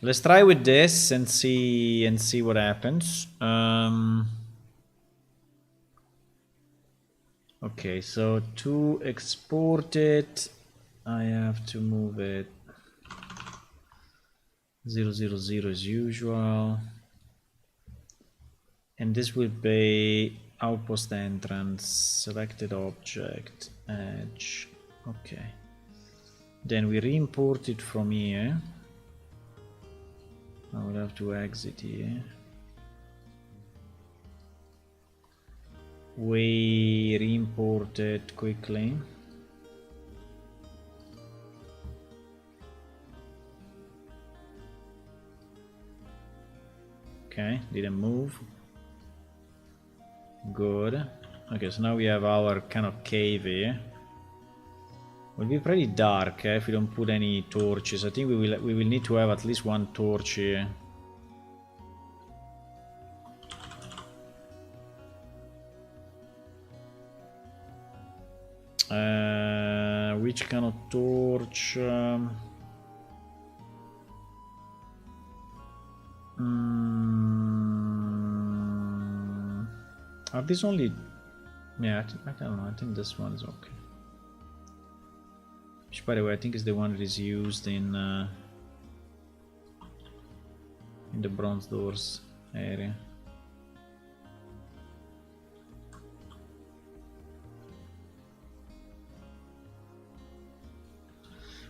Let's try with this and see what happens. Okay, so to export it, I have to move it 000 as usual, and this will be outpost entrance, selected object, edge. Okay, then we re-import it from here. I will have to exit here. We re-import it quickly. Okay, didn't move. Good. Okay, so now we have our kind of cave here. Will be pretty dark if we don't put any torches. I think we will need to have at least one torch here. Which kind of torch? Are these only? Yeah, I don't know. I think this one is okay. Which, by the way, I think is the one that is used in the bronze doors area.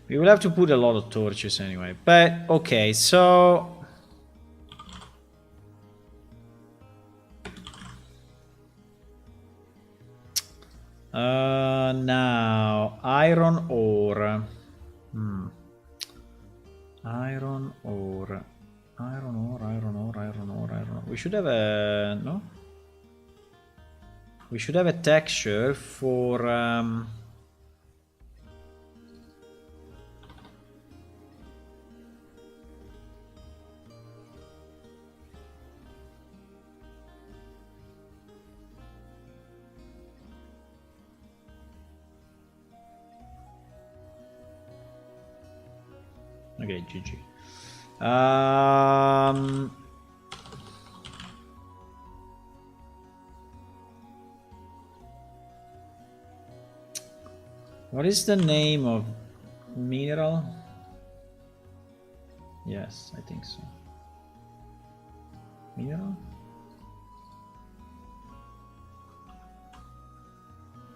We will have to put a lot of torches anyway. But okay, so now iron ore. Iron ore. We should have a no. We should have a texture for okay, GG. What is the name of mineral? Yes, I think so. Mineral?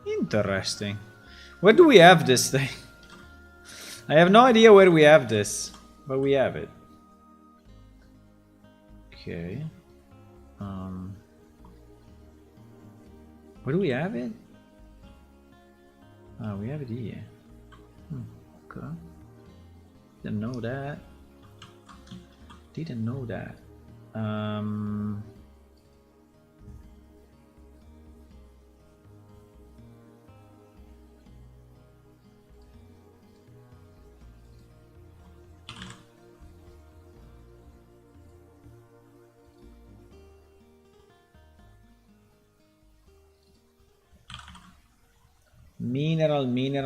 Interesting. Where do we have this thing? I have no idea where we have this, but we have it. Okay. Where do we have it? Oh, we have it here. Okay. Didn't know that. Didn't know that. Mineral, mine.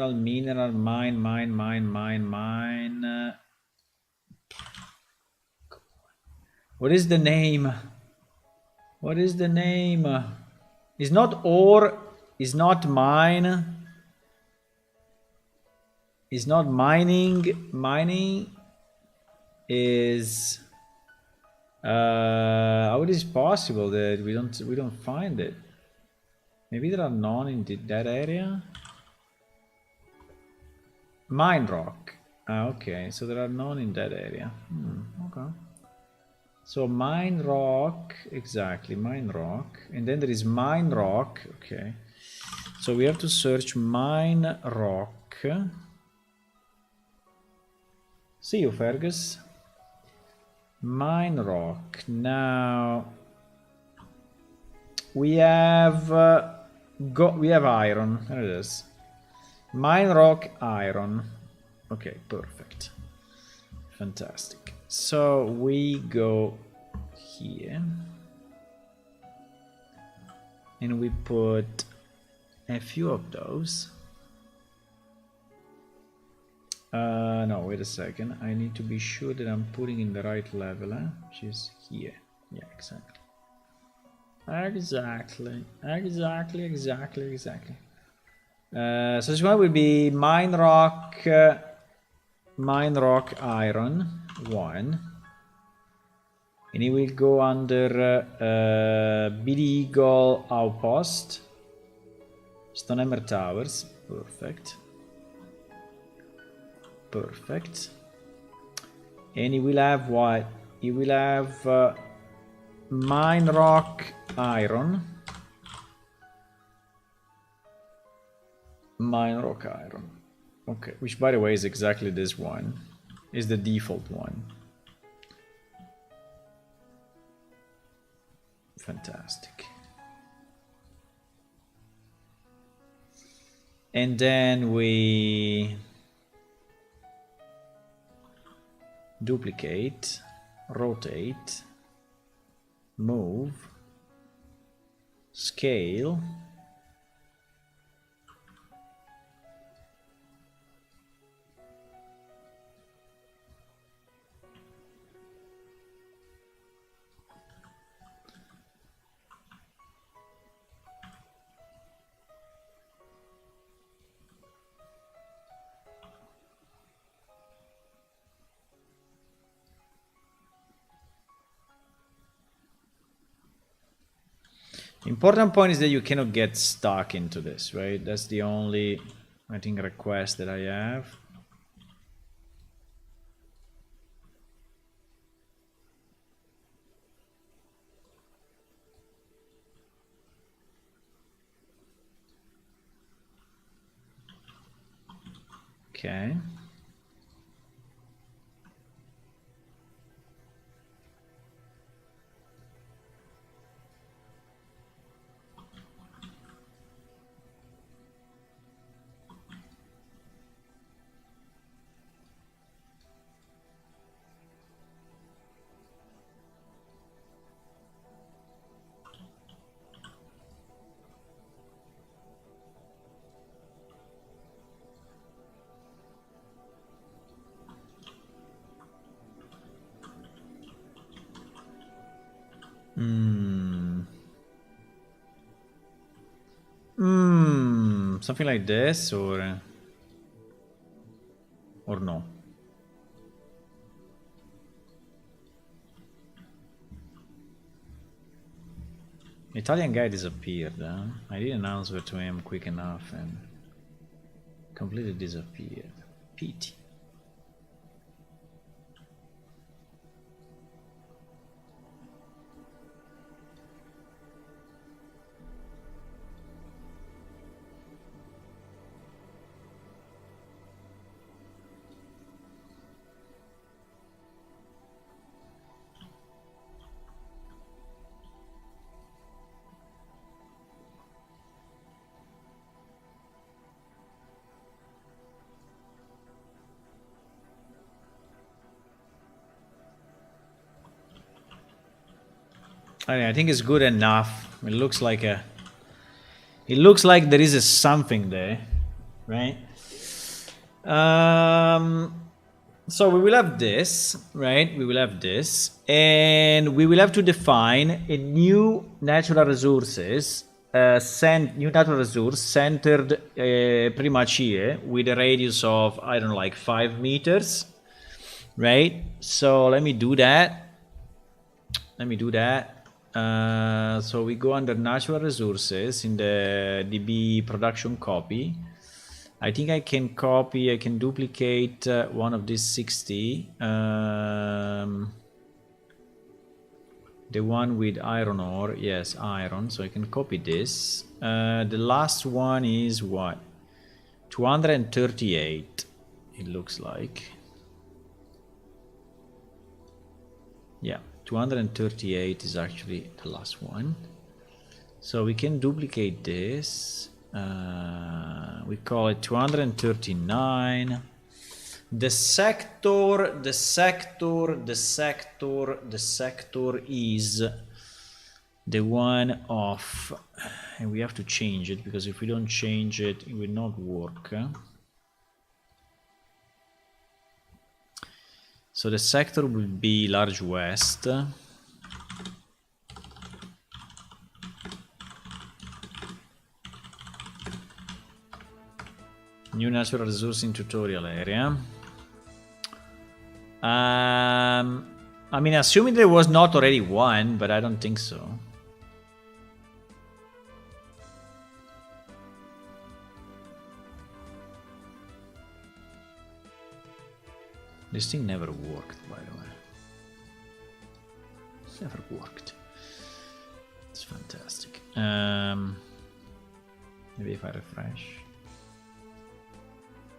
What is the name? What is the name? It's not ore, it's not mine. It's not mining. Mining is how it is possible that we don't find it? Maybe there are none in that area. Mine rock. Okay, so there are none in that area. Okay. So mine rock, exactly, mine rock. And then there is mine rock. Okay. So we have to search mine rock. See you, Fergus. Mine rock. Now we have iron. There it is. Mine rock iron. Okay, perfect. Fantastic. So we go here and we put a few of those. No, wait a second. I need to be sure that I'm putting in the right level, which is here. Yeah, exactly. Exactly. So this one will be mine rock iron 1. And it will go under Big Eagle Outpost. Stonehammer Towers. Perfect. And it will have what? It will have mine rock iron. Okay, which by the way is exactly this one. Is the default one. Fantastic. And then we duplicate, rotate, move, scale. Important point is that you cannot get stuck into this, right? That's the only, I think, request that I have. Okay. Something like this, or no? Italian guy disappeared. Huh? I didn't answer to him quick enough and completely disappeared. Pity. I think it's good enough. It looks like a. It looks like there is a something there, right? So we will have this, right? We will have this, and we will have to define a new natural resources, new natural resource centered pretty much here with a radius of, I don't know, like 5 meters, right? So let me do that. So we go under natural resources in the DB production copy. I think I can copy, I can duplicate one of these 60. The one with iron ore, yes, iron. So I can copy this. The last one is what? 238, it looks like. Yeah, 238 is actually the last one. So we can duplicate this. We call it 239. The sector is the one of, and we have to change it because if we don't change it, it will not work. So the sector will be large west. New natural resource in tutorial area. I mean, assuming there was not already one, but I don't think so. This thing never worked, by the way. It's never worked. It's fantastic. Maybe if I refresh.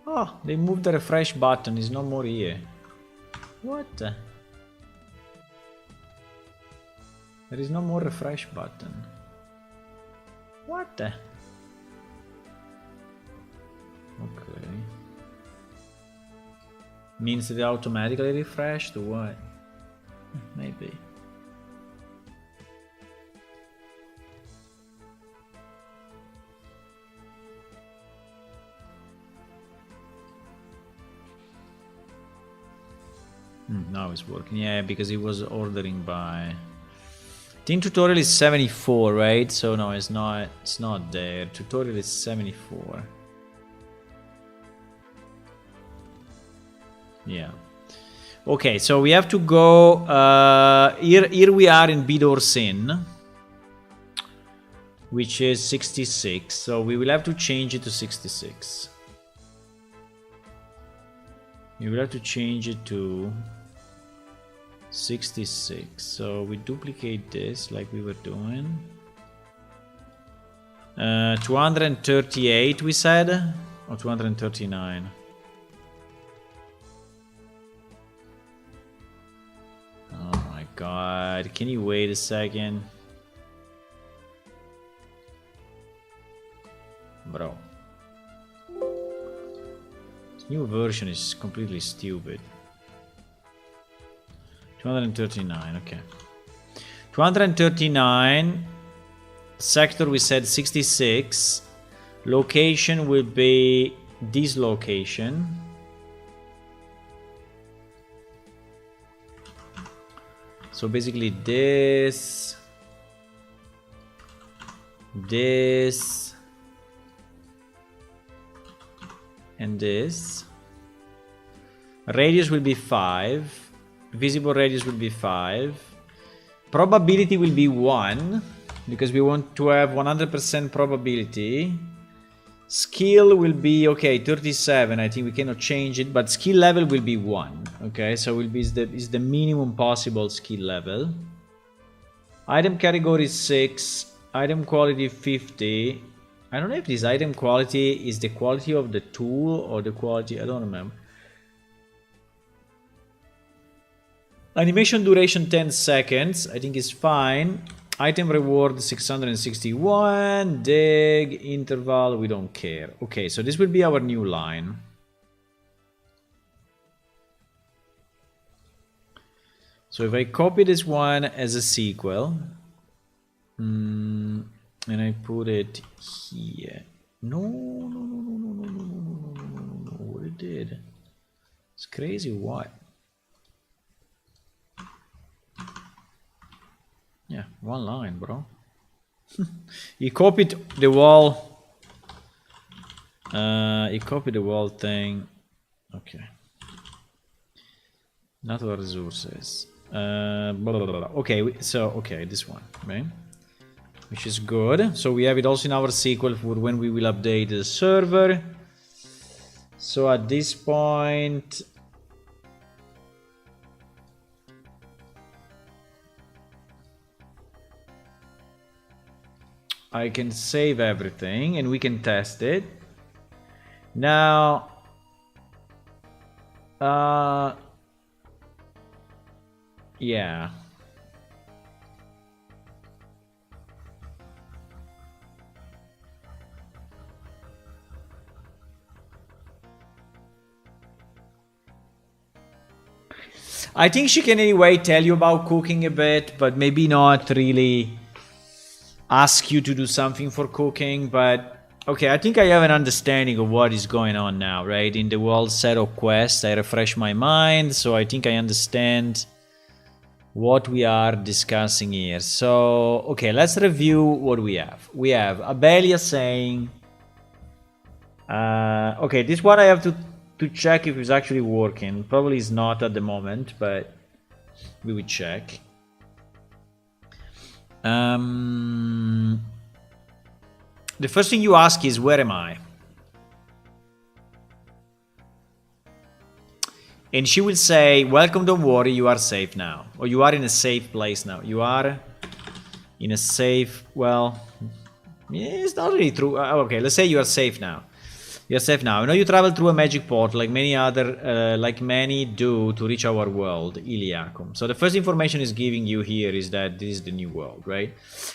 Oh, they moved the refresh button. It's no more here. What? There is no more refresh button. What? Okay. Means that it automatically refreshed or what? Maybe. Now it's working. Yeah, because it was ordering by... Team tutorial is 74, right? So no, it's not there. Tutorial is 74. Yeah. Okay, so we have to go... here we are in Bidor Sin, which is 66. So we will have to change it to 66. You will have to change it to 66. So we duplicate this like we were doing. 238 we said, or 239. Oh my god, can you wait a second? Bro. This new version is completely stupid. 239, okay. 239. Sector we said 66. Location will be this location. So basically this, and this. Radius will be 5. Visible radius will be 5. Probability will be 1, because we want to have 100% probability. Skill will be, okay, 37. I think we cannot change it, but skill level will be 1. Okay, so will be is the minimum possible skill level. Item category 6. Item quality 50. I don't know if this item quality is the quality of the tool or the quality, I don't remember. Animation duration 10 seconds, I think is fine. Item reward 661. Dig, interval, we don't care. Okay, so this will be our new line. So if I copy this one as a sequel, and I put it here. No, what it did. It's crazy, what? Yeah, one line, bro. He copied the wall. He copied the wall thing. Okay. Natural resources. Blah, blah, blah. Okay, so okay, this one, right? Which is good. So we have it also in our sequel for when we will update the server. So at this point, I can save everything and we can test it. Now, yeah. I think she can anyway tell you about cooking a bit, but maybe not really ask you to do something for cooking, but Okay, I think I have an understanding of what is going on now, right? In the world set of quests, I refresh my mind, so I think I understand what we are discussing here. So, okay, let's review what we have. We have Abelia saying, okay, this one I have to check if it's actually working. Probably is not at the moment, but we will check. The first thing you ask is, where am I? And she will say, welcome, don't worry, you are safe now. Or you are in a safe place now. You are in a safe, well, it's not really true. Okay, let's say you are safe now. You're safe now. I know you travel through a magic port like many do to reach our world, Iliacum. So the first information is giving you here is that this is the new world, right?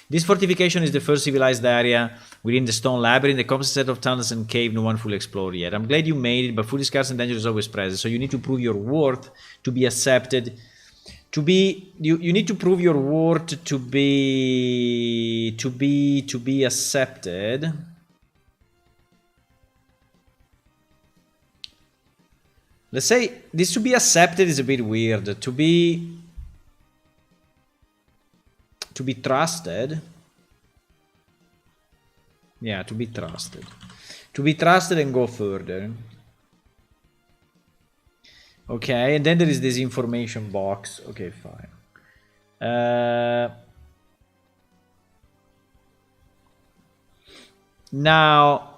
This fortification is the first civilized area within the stone labyrinth, the complex set of tunnels and cave no one fully explored yet. I'm glad you made it, but food is scarce and danger is always present. So you need to prove your worth to be accepted. You need to prove your worth to be accepted. Let's say this to be accepted is a bit weird. To be trusted. Yeah, to be trusted. To be trusted and go further. Okay, and then there is this information box. Okay, fine. Now,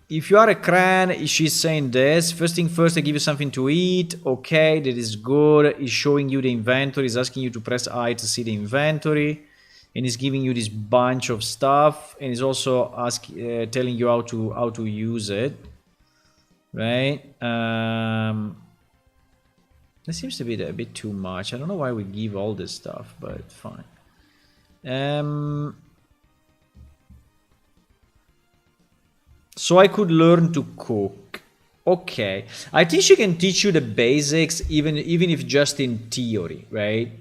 if you are a cran, she's saying this. First thing first, I give you something to eat. Okay, that is good. He's showing you the inventory. He's asking you to press I to see the inventory. And he's giving you this bunch of stuff. And he's also telling you how to use it. Right? That seems to be a bit too much. I don't know why we give all this stuff, but fine. So I could learn to cook. Okay. I think she can teach you the basics, even if just in theory, right?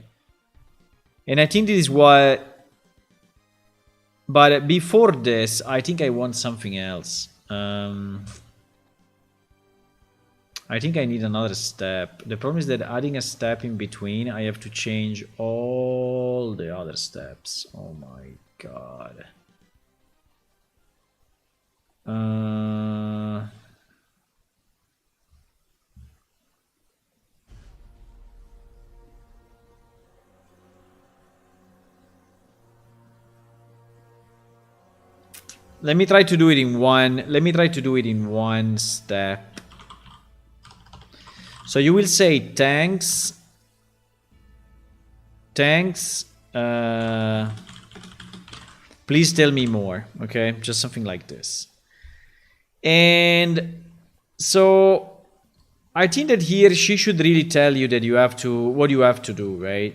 And I think this is what... But before this, I think I want something else. I think I need another step. The problem is that adding a step in between, I have to change all the other steps. Oh my god. Let me try to do it in one step. So you will say thanks. Thanks. Please tell me more. Okay, just something like this. And so I think that here she should really tell you that what you have to do, right?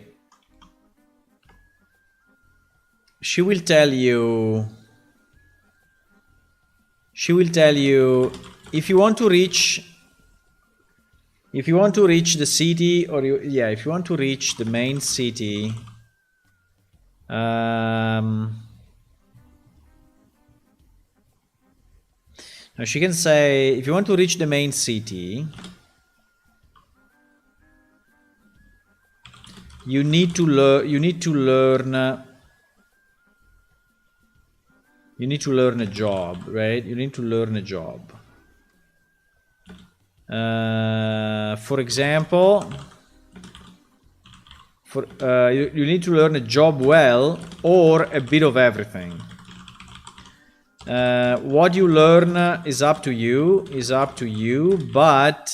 She will tell you if you want to reach the city, or if you want to reach the main city, now she can say, if you want to reach the main city, you need to learn a job, right? You need to learn a job. For example, you need to learn a job well, or a bit of everything. What you learn is up to you, but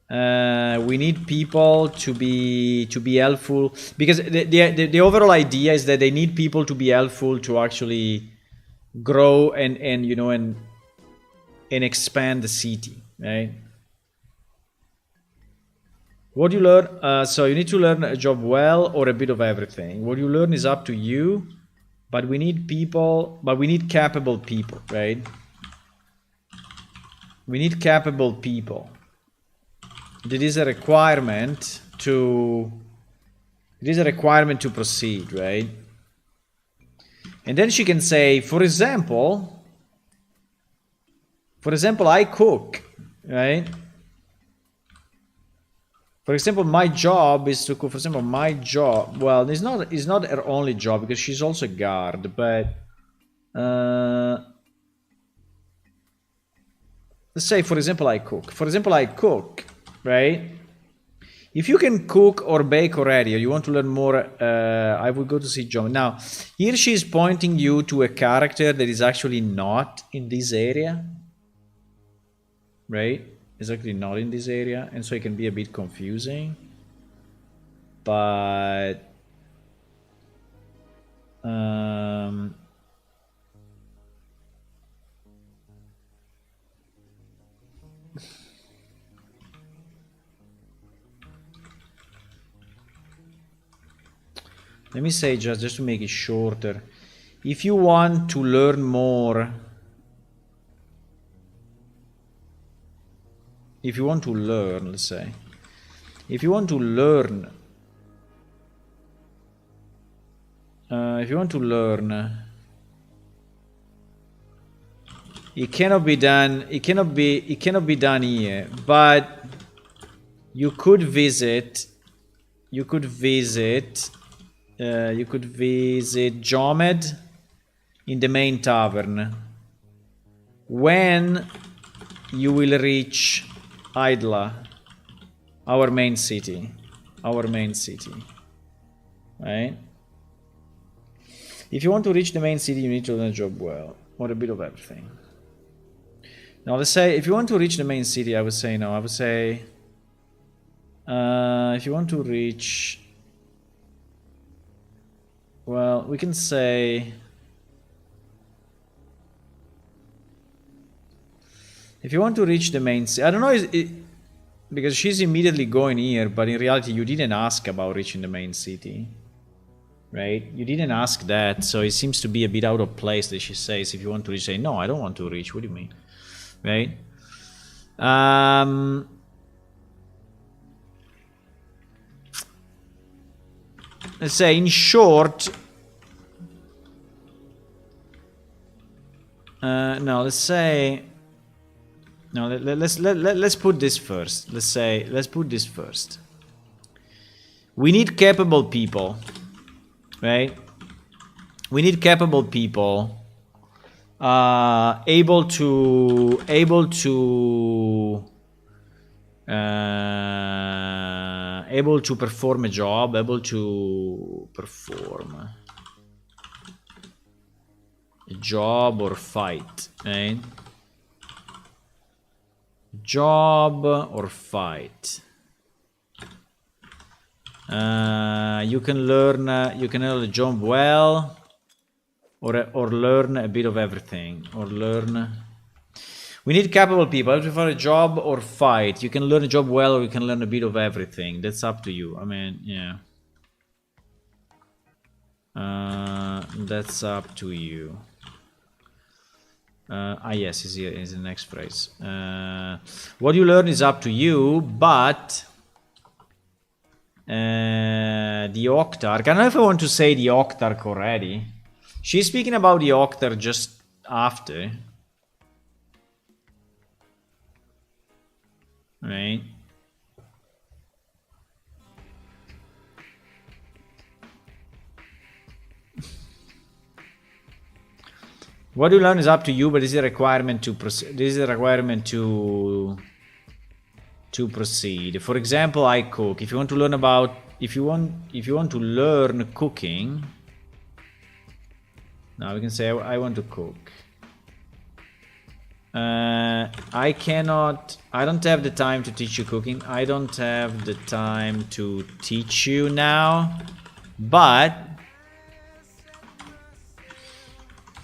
we need people to be helpful, because the overall idea is that they need people to be helpful to actually grow and expand the city, right? What you learn, so you need to learn a job well, or a bit of everything. What you learn is up to you, but we need capable people, right? We need capable people. It is a requirement to proceed, right? And then she can say, for example, I cook, right? For example, my job is to cook. For example, my job, well, it's not her only job because she's also a guard, but let's say, for example, I cook. For example, I cook, right? If you can cook or bake already, or you want to learn more, I would go to see John. Now, here she's pointing you to a character that is actually not in this area, right? It's actually not in this area, and so it can be a bit confusing. But let me say, just to make it shorter, if you want to learn more, if you want to learn, let's say, if you want to learn, it cannot be done. It cannot be done here. But you could visit. You could visit Jomed in the main tavern when you will reach Idla, our main city, right? If you want to reach the main city, you need to learn the job well, or a bit of everything. Now, let's say if you want to reach the main city, I would say no. I would say if you want to reach, well, we can say if you want to reach the main city, I don't know, because she's immediately going here, but in reality, you didn't ask about reaching the main city, right? You didn't ask that, so it seems to be a bit out of place that she says, if you want to reach, say, no, I don't want to reach. What do you mean, right? Let's say, in short, no, let's say, no, let's put this first. Let's put this first. We need capable people, right? We need capable people able to perform a job, able to perform a job or fight, right? Job or fight. You can learn the job well, or learn a bit of everything, or learn. We need capable people. I prefer a job or fight. You can learn a job well, or you can learn a bit of everything. That's up to you. I mean, yeah. That's up to you. Yes, is the next phrase. What you learn is up to you, but the Octarch. I don't know if I want to say the Octarch already. She's speaking about the Octarch just after. Right? What you learn is up to you, but this is a requirement to proceed. This is a requirement to proceed. For example, I cook. If you want to learn about, if you want to learn cooking, now we can say I want to cook. I don't have the time to teach you cooking. I don't have the time to teach you now, but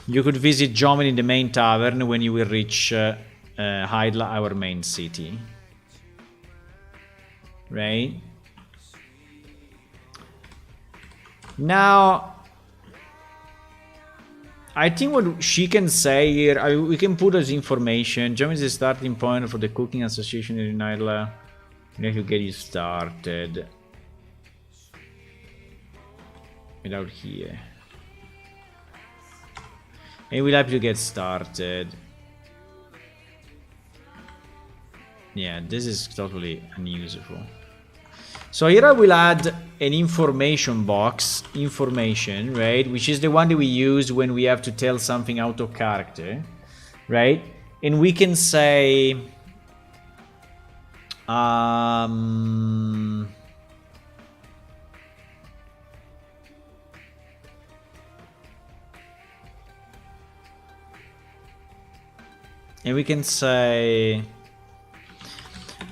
you could visit Jomin in the main tavern when you will reach Hydla, our main city. Right? Now, I think what she can say here, we can put as information. Jomin is the starting point for the cooking association in Hydla. We have to get you started. Without here. And we'll have to get started. Yeah, this is totally unuseful. So here I will add an information box, information, right? Which is the one that we use when we have to tell something out of character, right? And we can say, and we can say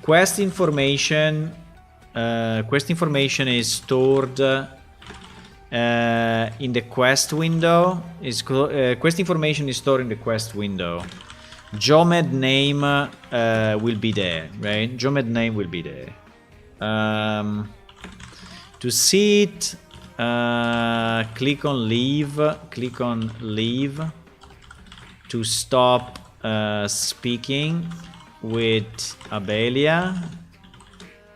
quest information. Quest information is stored in the quest window. Quest information is stored in the quest window. Jomed name will be there, right? Jomed name will be there. To see it, click on leave. Click on leave to stop speaking with Abelia.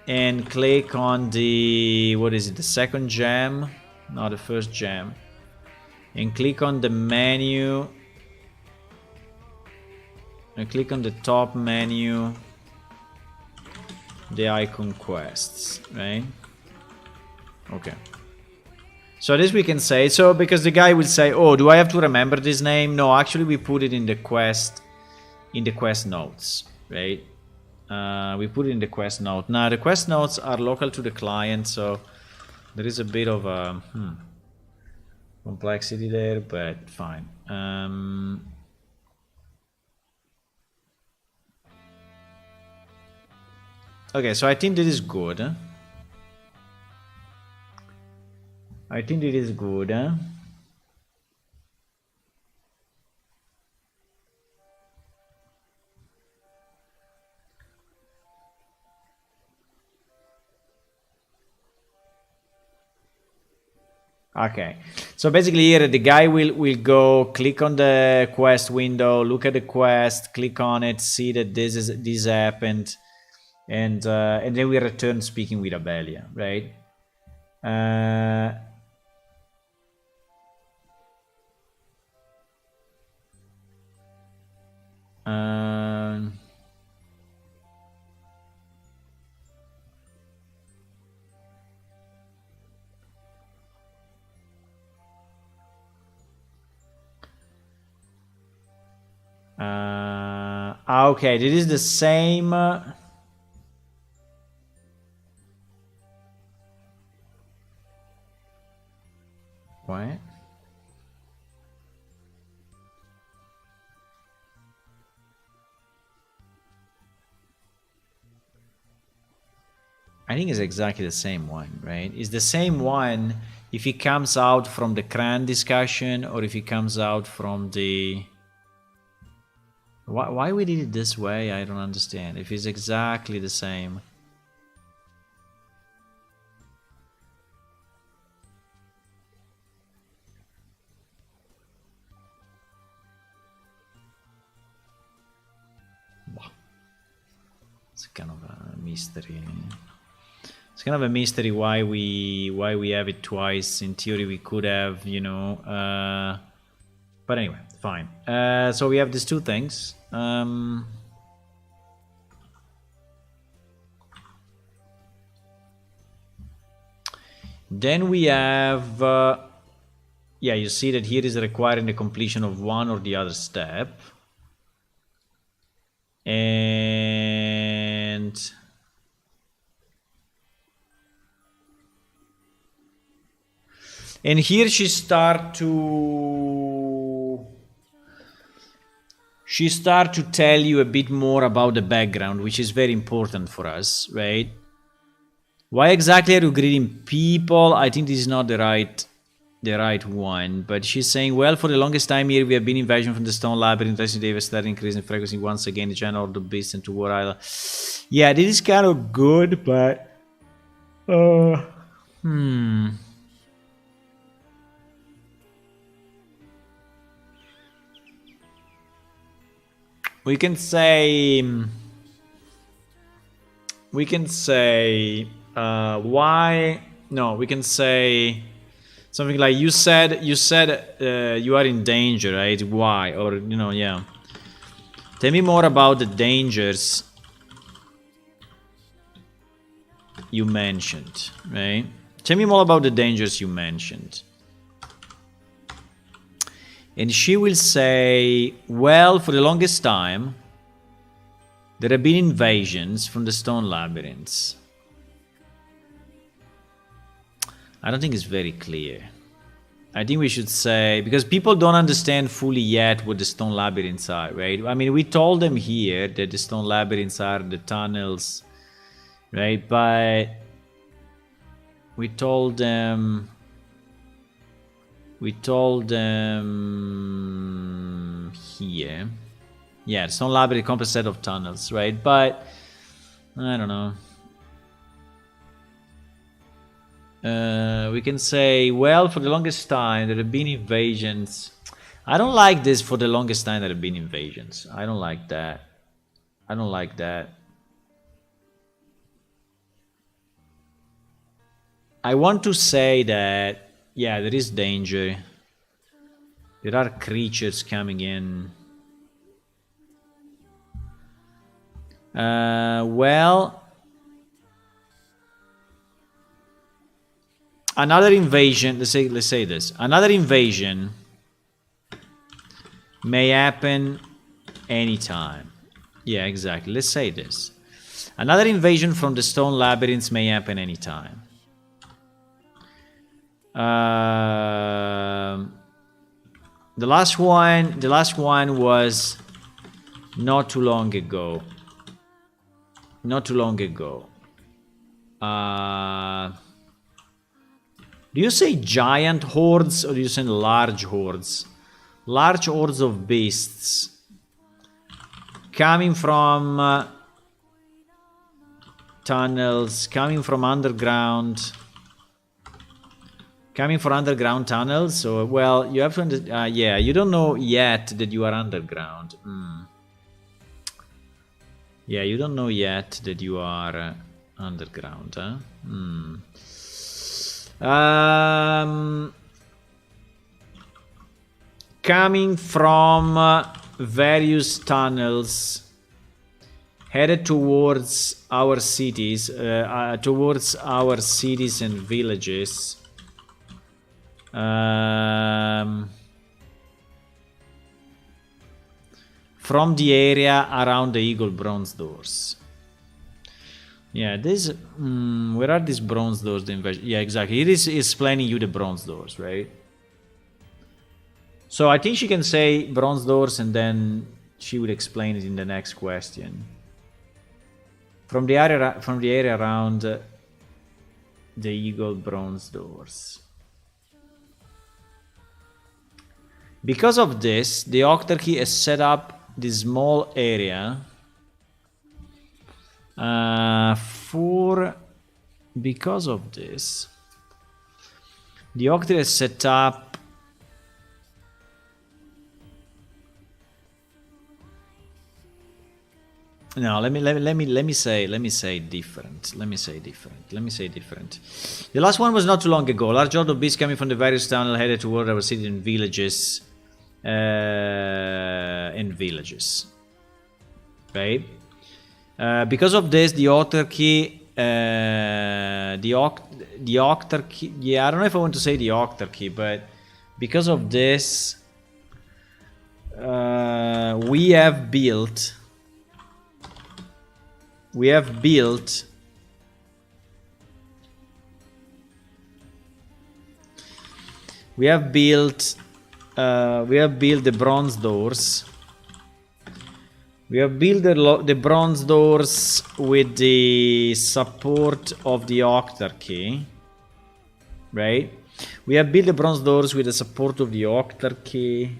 And click on the, what is it, the second gem? No, the first gem. And click on the menu. And click on the top menu. The icon quests, right? Okay. So this we can say, so because the guy will say, oh, do I have to remember this name? No, actually we put it in the quest notes, right? We put it in the quest note. Now the quest notes are local to the client, so there is a bit of a complexity there, but fine. Okay, so I think this is good. I think it is good. Okay, so basically here the guy will go click on the quest window, look at the quest, click on it, see that this happened, and then we return speaking with Abelia, right? Okay, this is the same. What? I think it's exactly the same one, right? It's the same one if it comes out from the CRAN discussion or if it comes out from the... Why we did it this way, I don't understand. If it's exactly the same. It's kind of a mystery. It's kind of a mystery why we have it twice. In theory, we could have, you know. But anyway, fine. So we have these two things. Then we have, yeah, you see that here is requiring the completion of one or the other step. And here she start to tell you a bit more about the background, which is very important for us, right? Why exactly are you greeting people? I think this is not the right one, but she's saying, well, for the longest time here we have been invasion from the Stone Labyrinth. They have started increasing frequency once again, the channel of the beast and to War Island. Yeah, this is kind of good, but we can say why? No, we can say. Something like you said you are in danger, right? Why? Or yeah. Tell me more about the dangers you mentioned, right? Tell me more about the dangers you mentioned. And she will say, well, for the longest time, there have been invasions from the stone labyrinths. I don't think it's very clear. I think we should say, because people don't understand fully yet what the stone labyrinths are, right? I mean, we told them here that the stone labyrinths are the tunnels, right? But we told them here. Yeah, the stone labyrinth, a complex set of tunnels, right? But I don't know. We can say, well, for the longest time, there have been invasions. I don't like this, for the longest time, there have been invasions. I don't like that. I don't like that. I want to say that, yeah, there is danger. There are creatures coming in. Well... Another invasion, let's say this. Another invasion may happen anytime. Yeah, exactly. Let's say this. Another invasion from the stone labyrinths may happen anytime. The last one was not too long ago. Do you say giant hordes or do you say large hordes? Large hordes of beasts coming from tunnels, coming from underground tunnels. So, well, you have to yeah, you don't know yet that you are underground. Yeah, you don't know yet that you are underground, huh? Coming from various tunnels headed towards our cities, and villages. From the area around the Eagle Bronze Doors. Yeah, this. Where are these bronze doors? Yeah, exactly. It is explaining you the bronze doors, right? So I think she can say bronze doors, and then she would explain it in the next question. From the area around the Eagle Bronze Doors. Because of this, the Octarchy has set up this small area. Because of this, the Octarchy has set up no, let me say different. The last one was not too long ago. Large horde of beasts coming from the various tunnels headed toward our city and villages. Right? Because of this, the Octarchy, yeah, I don't know if I want to say the Octarchy, but because of this, we have built the bronze doors. We have built the bronze doors with the support of the Octarchy, right? We have built the bronze doors with the support of the Octarchy.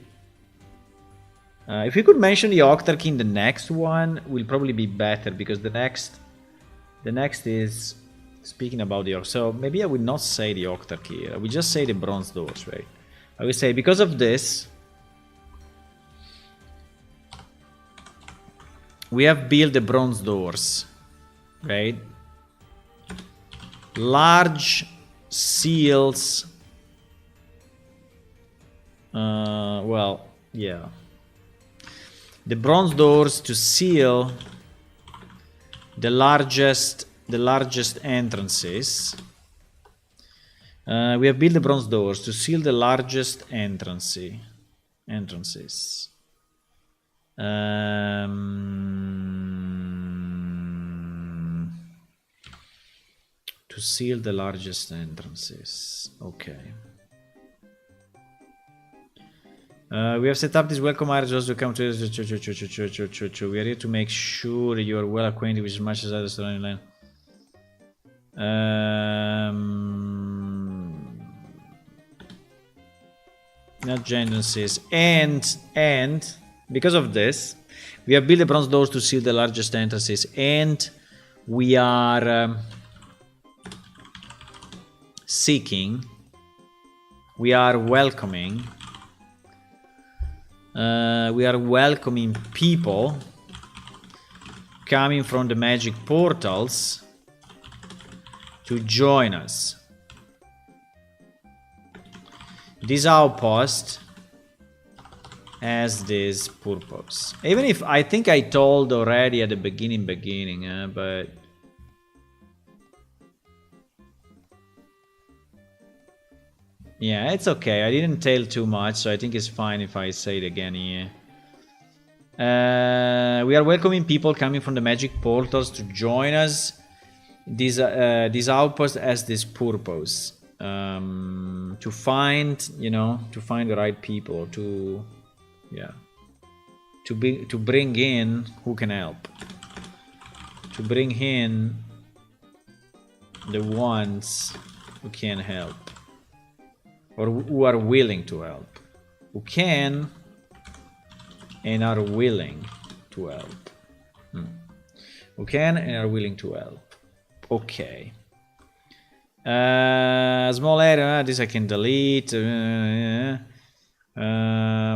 If we could mention the Octarchy in the next one, will probably be better, because the next is speaking about the Octarchy. So maybe I will not say the Octarchy. I will just say the bronze doors, right? I will say, because of this, we have built the bronze doors, right? Large seals Well, yeah. The bronze doors to seal the largest entrances. We have built the bronze doors to seal the largest entrances. To seal the largest entrances. Okay. We have set up this welcome area just to come to. We are here to make sure you are well acquainted with as much as other surrounding land. Not entrances. And because of this, we have built the bronze doors to seal the largest entrances, and we are seeking. We are welcoming. We are welcoming people coming from the magic portals to join us. This outpost has this purpose. Even if I think I told already at the beginning, but yeah, it's okay. I didn't tell too much, so I think it's fine if I say it again here. We are welcoming people coming from the magic portals to join us. This outpost has this purpose. To find the right people, to bring in who can help, to bring in the ones who can help, or who are willing to help, who can and are willing to help, who can and are willing to help. Okay. Small area, this I can delete. Blah,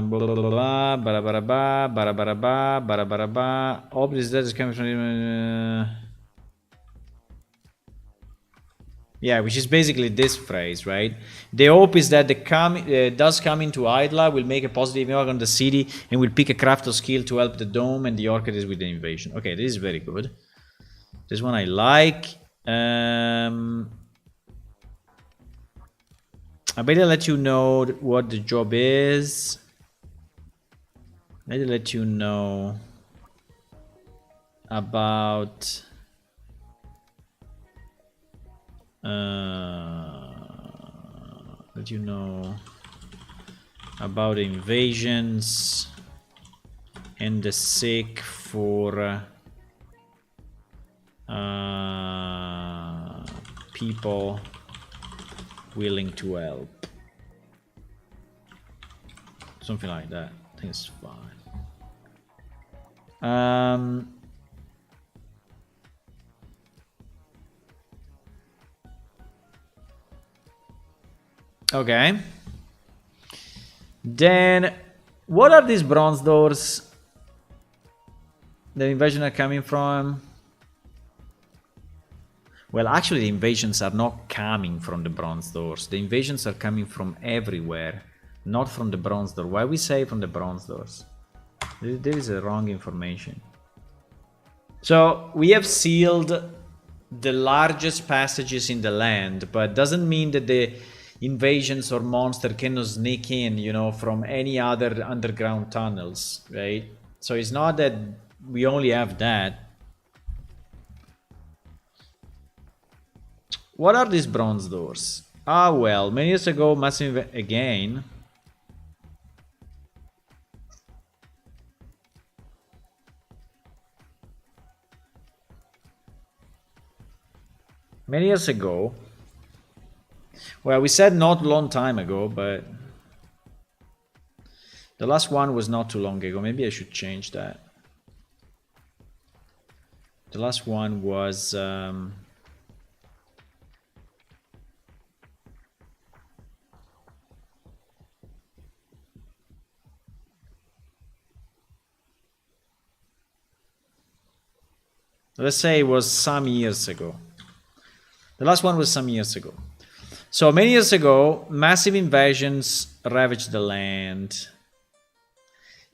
blah, blah, blah. Obviously that is coming from yeah, which is basically this phrase, right? The hope is that the does come into Idla will make a positive impact on the city and will pick a crafter skill to help the dome and the Orchids with the invasion. Okay, this is very good. This one I like. I better let you know what the job is. I better let you know about invasions and the sick for people willing to help, something like that. I think it's fine. Okay. Then, what are these bronze doors the invasion are coming from? Well, actually, the invasions are not coming from the bronze doors. The invasions are coming from everywhere, not from the bronze door. Why we say from the bronze doors? There is a wrong information. So, we have sealed the largest passages in the land, but doesn't mean that the invasions or monster cannot sneak in, from any other underground tunnels, right? So it's not that we only have that. What are these bronze doors? Ah, well, many years ago, massive again. Many years ago. Well, we said not a long time ago, but the last one was not too long ago. Maybe I should change that. The last one was... let's say it was some years ago. The last one was some years ago. So many years ago, massive invasions ravage the land.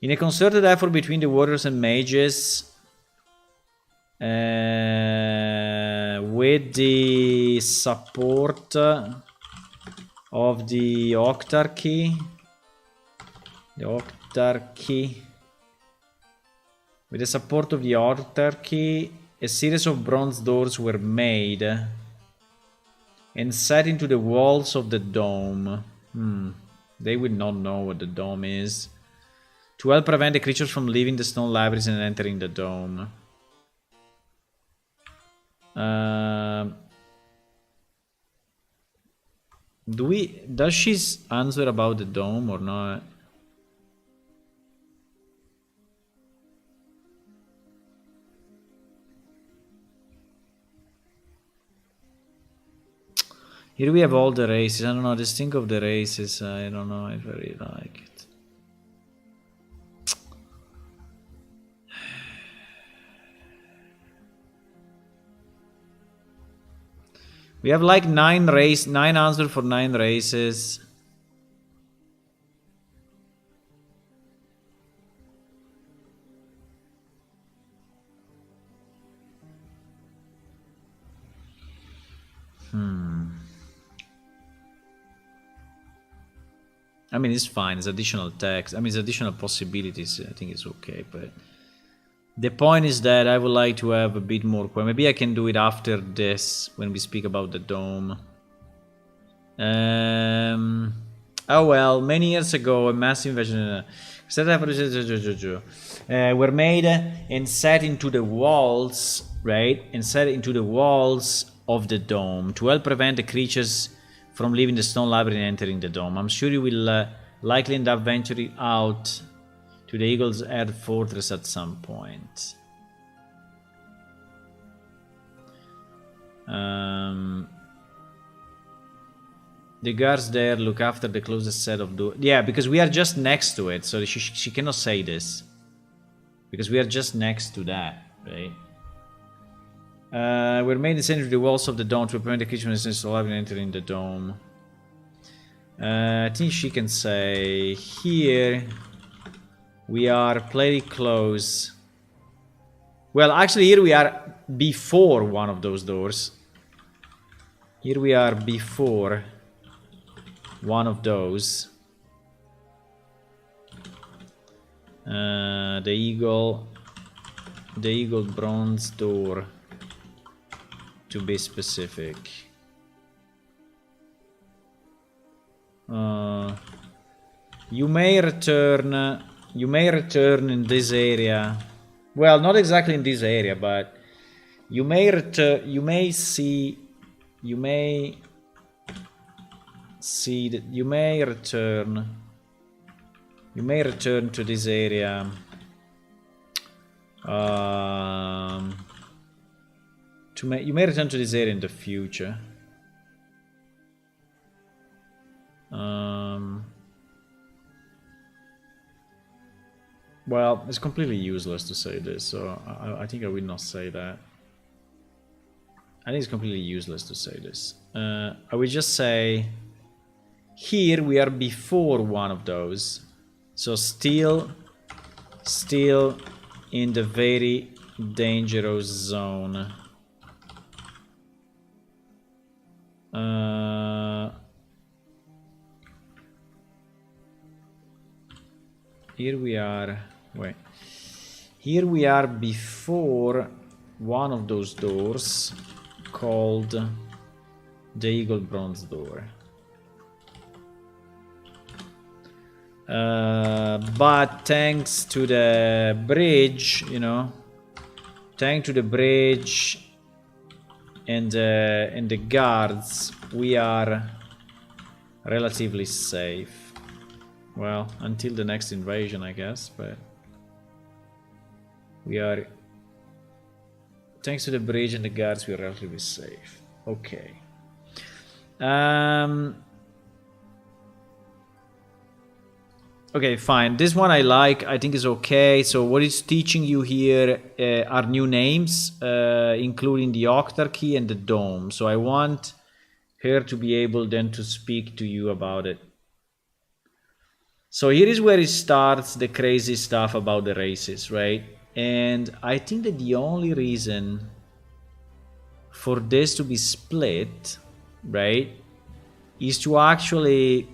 In a concerted effort between the warriors and mages, with the support of the Octarchy, with the support of the Octarchy, a series of bronze doors were made and set into the walls of the dome. They would not know what the dome is. To help prevent the creatures from leaving the stone labyrinth and entering the dome. Does she answer about the dome or not? Here we have all the races. I don't know, just think of the races. I don't know if I really like it. We have like 9 answers for 9 races. I mean, it's fine. It's additional text. I mean, it's additional possibilities. I think it's okay. But the point is that I would like to have a bit more. Maybe I can do it after this when we speak about the dome. Oh well, many years ago, a massive invasion were made and set into the walls, right? And set into the walls of the dome to help prevent the creatures from leaving the stone labyrinth and entering the dome. I'm sure you will likely end up venturing out to the Eagle's Head Fortress at some point. The guards there look after the closest set of doors. Yeah, because we are just next to it, so she cannot say this. Because we are just next to that, right? We're made in the center of the walls of the dome to prevent the creature from entering the dome. I think she can say here we are pretty close. Well, actually, here we are before one of those doors. Here we are before one of those. The eagle bronze door, to be specific. You may return in this area. Well, not exactly in this area, but you may return. You may see that you may return. You may return to this area. You may return to this area in the future. Well, it's completely useless to say this, so I think I will not say that. I think it's completely useless to say this. I will just say here we are before one of those, so still in the very dangerous zone. Here we are. Wait. Here we are before one of those doors called the Eagle Bronze Door. But thanks to the bridge, you know, thanks to the bridge and the guards, we are relatively safe. Well, until the next invasion, I guess, but we are, thanks to the bridge and the guards, we are relatively safe. Okay. Okay, fine. This one I like. I think is okay. So what it's teaching you here are new names, including the Octarchy and the Dome. So I want her to be able then to speak to you about it. So here is where it starts the crazy stuff about the races, right? And I think that the only reason for this to be split, right, is to actually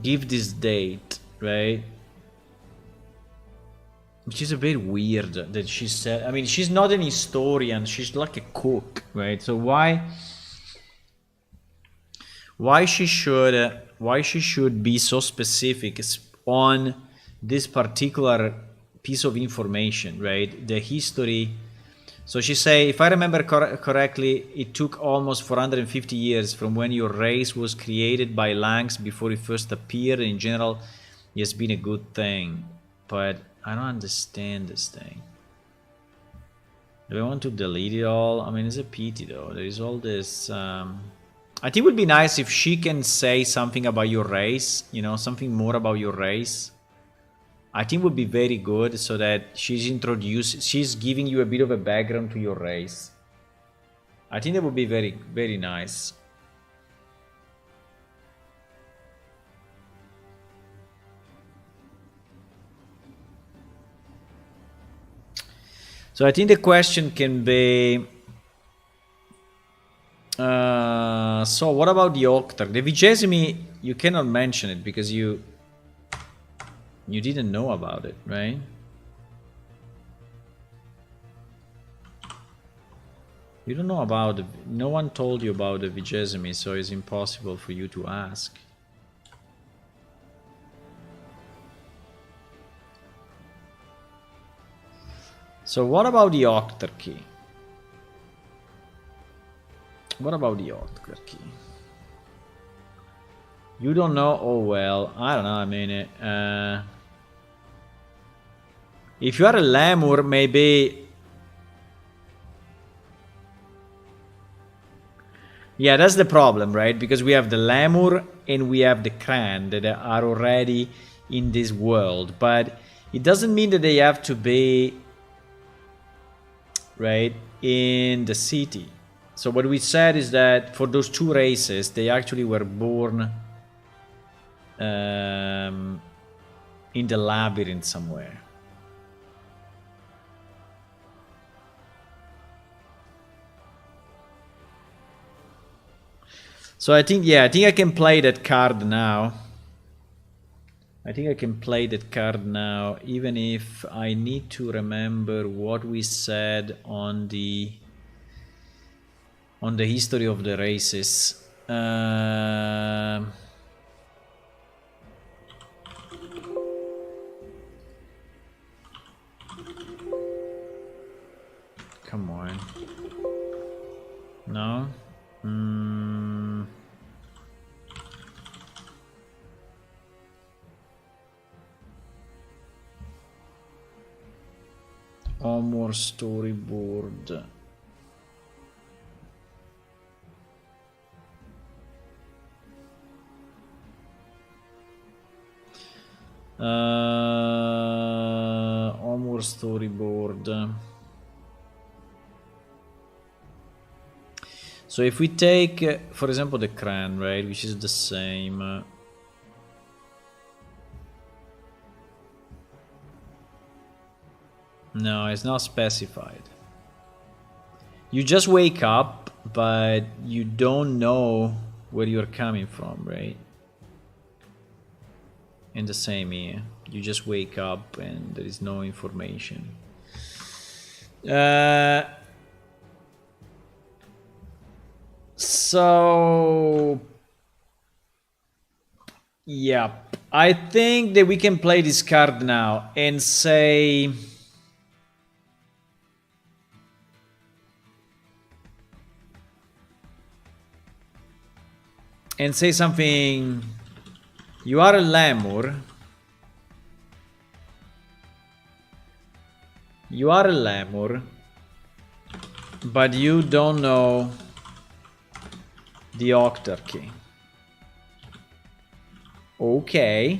give this date, right? Which is a bit weird that she said. I mean, she's not an historian, she's like a cook, right? So why she should be so specific on this particular piece of information, right? The history. So she say, if I remember correctly, it took almost 450 years from when your race was created by Langs before it first appeared. In general, it has been a good thing, but I don't understand this thing. Do I want to delete it all? I mean, it's a pity though. There is all this. I think it would be nice if she can say something about your race, you know, something more about your race. I think would be very good, so that she's giving you a bit of a background to your race. I think that would be very, very nice. So I think the question can be, so what about the Octar? The Vigesimi, you cannot mention it because you didn't know about it, right? You don't know about it. No one told you about the Vigesimi, so it's impossible for you to ask. So what about the Octarchy? What about the Octarchy? You don't know? Oh well, I don't know. I mean, if you are a Lemur, maybe. Yeah, that's the problem, right? Because we have the Lemur and we have the Kran that are already in this world, but it doesn't mean that they have to be, right, in the city. So what we said is that for those two races, they actually were born in the labyrinth somewhere. So I think, yeah, I think I can play that card now. I think I can play that card now, even if I need to remember what we said on the history of the races. Come on. No? More storyboard. More storyboard. So if we take, for example, the Kran, right, which is the same. No, it's not specified. You just wake up, but you don't know where you're coming from, right? In the same year, you just wake up and there is no information. So yeah, I think that we can play this card now and say, something. You are a Lemur. You are a Lemur, but you don't know the Octarchy. Okay.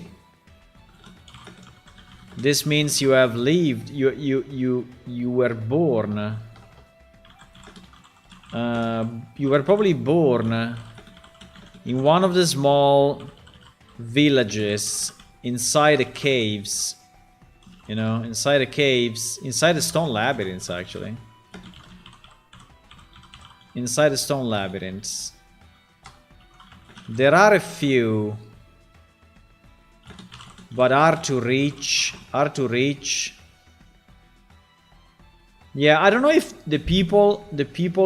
This means you have lived. You were born You were probably born in one of the small villages inside the caves. You know, inside the caves, inside the stone labyrinths, actually. Inside the stone labyrinths. There are a few, but hard to reach. Hard to reach. Yeah, I don't know if the people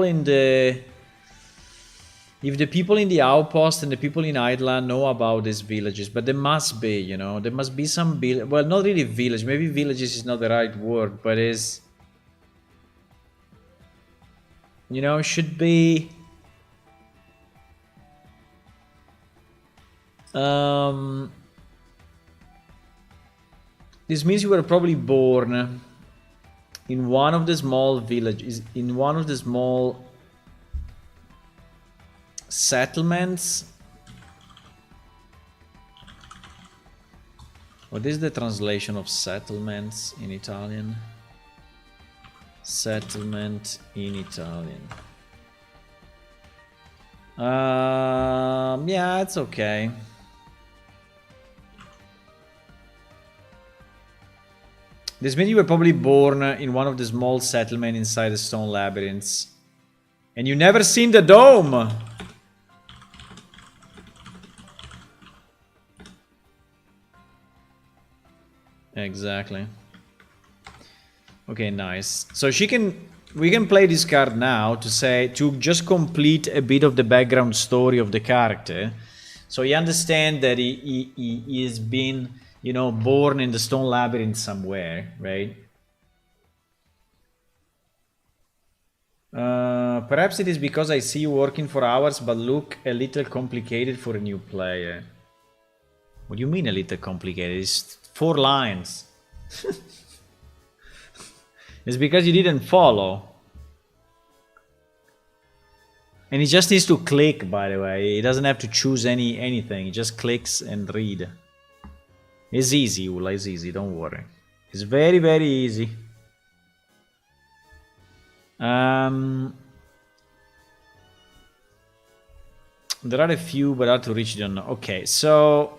in the... If the people in the outpost and the people in Ireland know about these villages, but there must be, you know, there must be some well, not really village. Maybe villages is not the right word, but is, you know, should be. This means you were probably born in one of the small villages, in one of the small settlements. What is the translation of settlements in Italian? Settlement in Italian. Yeah, it's okay. This means you were probably born in one of the small settlements inside the stone labyrinths. And you never seen the dome! Exactly. Okay, nice. So we can play this card now to just complete a bit of the background story of the character. So you understand that he has been, you know, born in the stone labyrinth somewhere, right? Perhaps it is because I see you working for hours, but look a little complicated for a new player. What do you mean a little complicated? It's 4 lines. It's because you didn't follow. And he just needs to click, by the way. He doesn't have to choose anything. He just clicks and read. It's easy, Ula. It's easy. Don't worry. It's very, very easy. There are a few, but hard to reach. Don't know. Okay, so...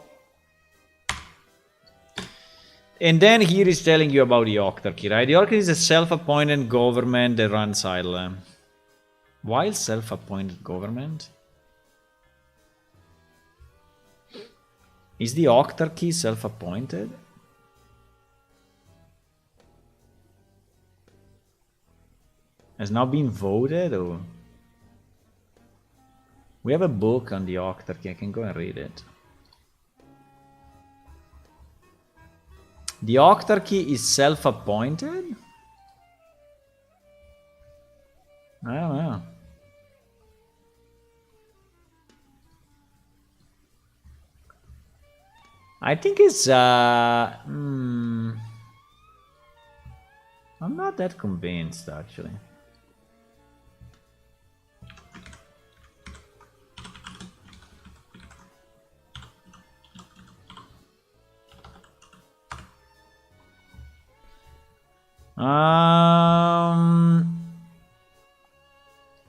And then here is telling you about the Octarchy, right? The Octarchy is a self-appointed government that runs Ireland. Why self-appointed government? Is the Octarchy self-appointed? Has now been voted, or? We have a book on the Octarchy, I can go and read it. The Octarchy is self-appointed? I don't know. I think it's I'm not that convinced, actually.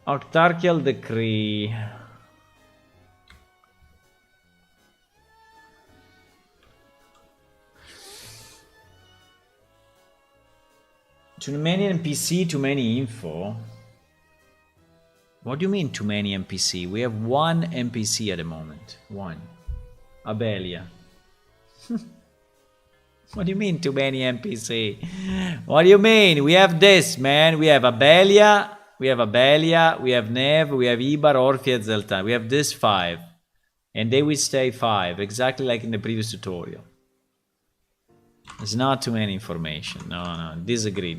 Octarchial decree. Too many NPC, too many info. What do you mean too many NPC? We have 1 NPC at the moment. 1. Abelia. What do you mean too many NPC? What do you mean? We have this, man. We have Abelia. We have Nev, we have Ibar, Orphea, Zeltan. We have this 5. And they will stay 5, exactly like in the previous tutorial. There's not too many information. No. Disagree.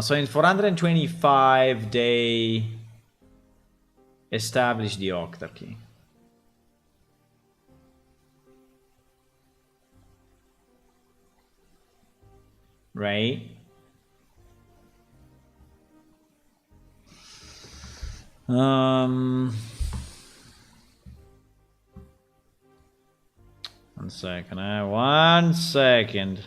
So in 425 they established the Octarchy. Right? One second, 1 second.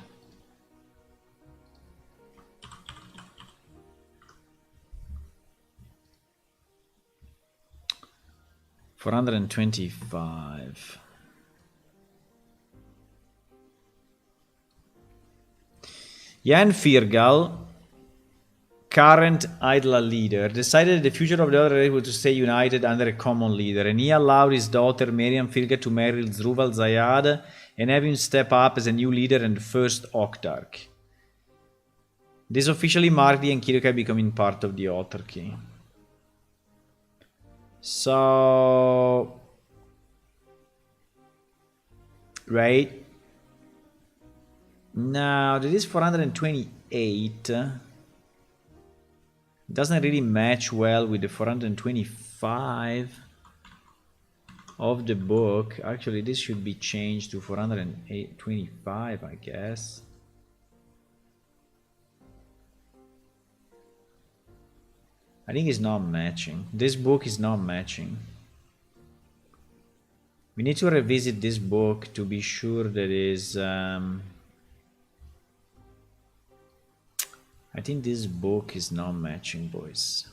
$425. Jan Firgal, current Idla leader, decided the future of the other was to stay united under a common leader, and he allowed his daughter Miriam Firgal to marry Zruval Zayad and have him step up as a new leader and the first Octarch. This officially marked the Enkirokai becoming part of the autarky. So, right now there is 428. Doesn't really match well with the 425 of the book. Actually, this should be changed to 425, I guess. I think it's not matching. This book is not matching. We need to revisit this book to be sure that is... I think this book is not matching, boys.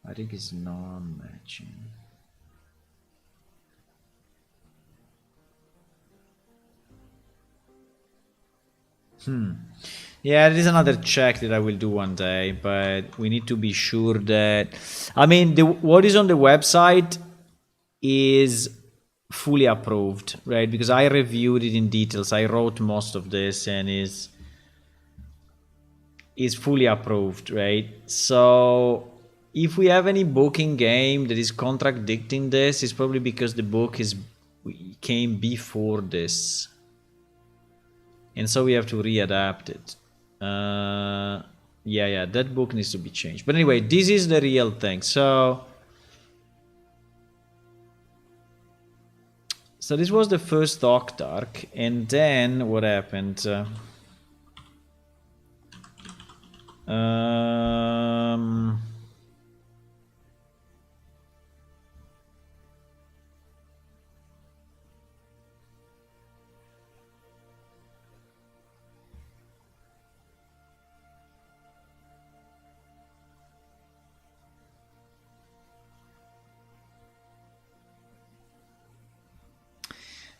I think it's not matching. Yeah, there is another check that I will do one day, but we need to be sure that... I mean, what is on the website is fully approved, right? Because I reviewed it in details. I wrote most of this and is fully approved, right? So if we have any book in game that is contradicting this, it's probably because the book came before this. And so we have to readapt it. Yeah, that book needs to be changed. But anyway, this is the real thing. So this was the first Octarch, and then what happened?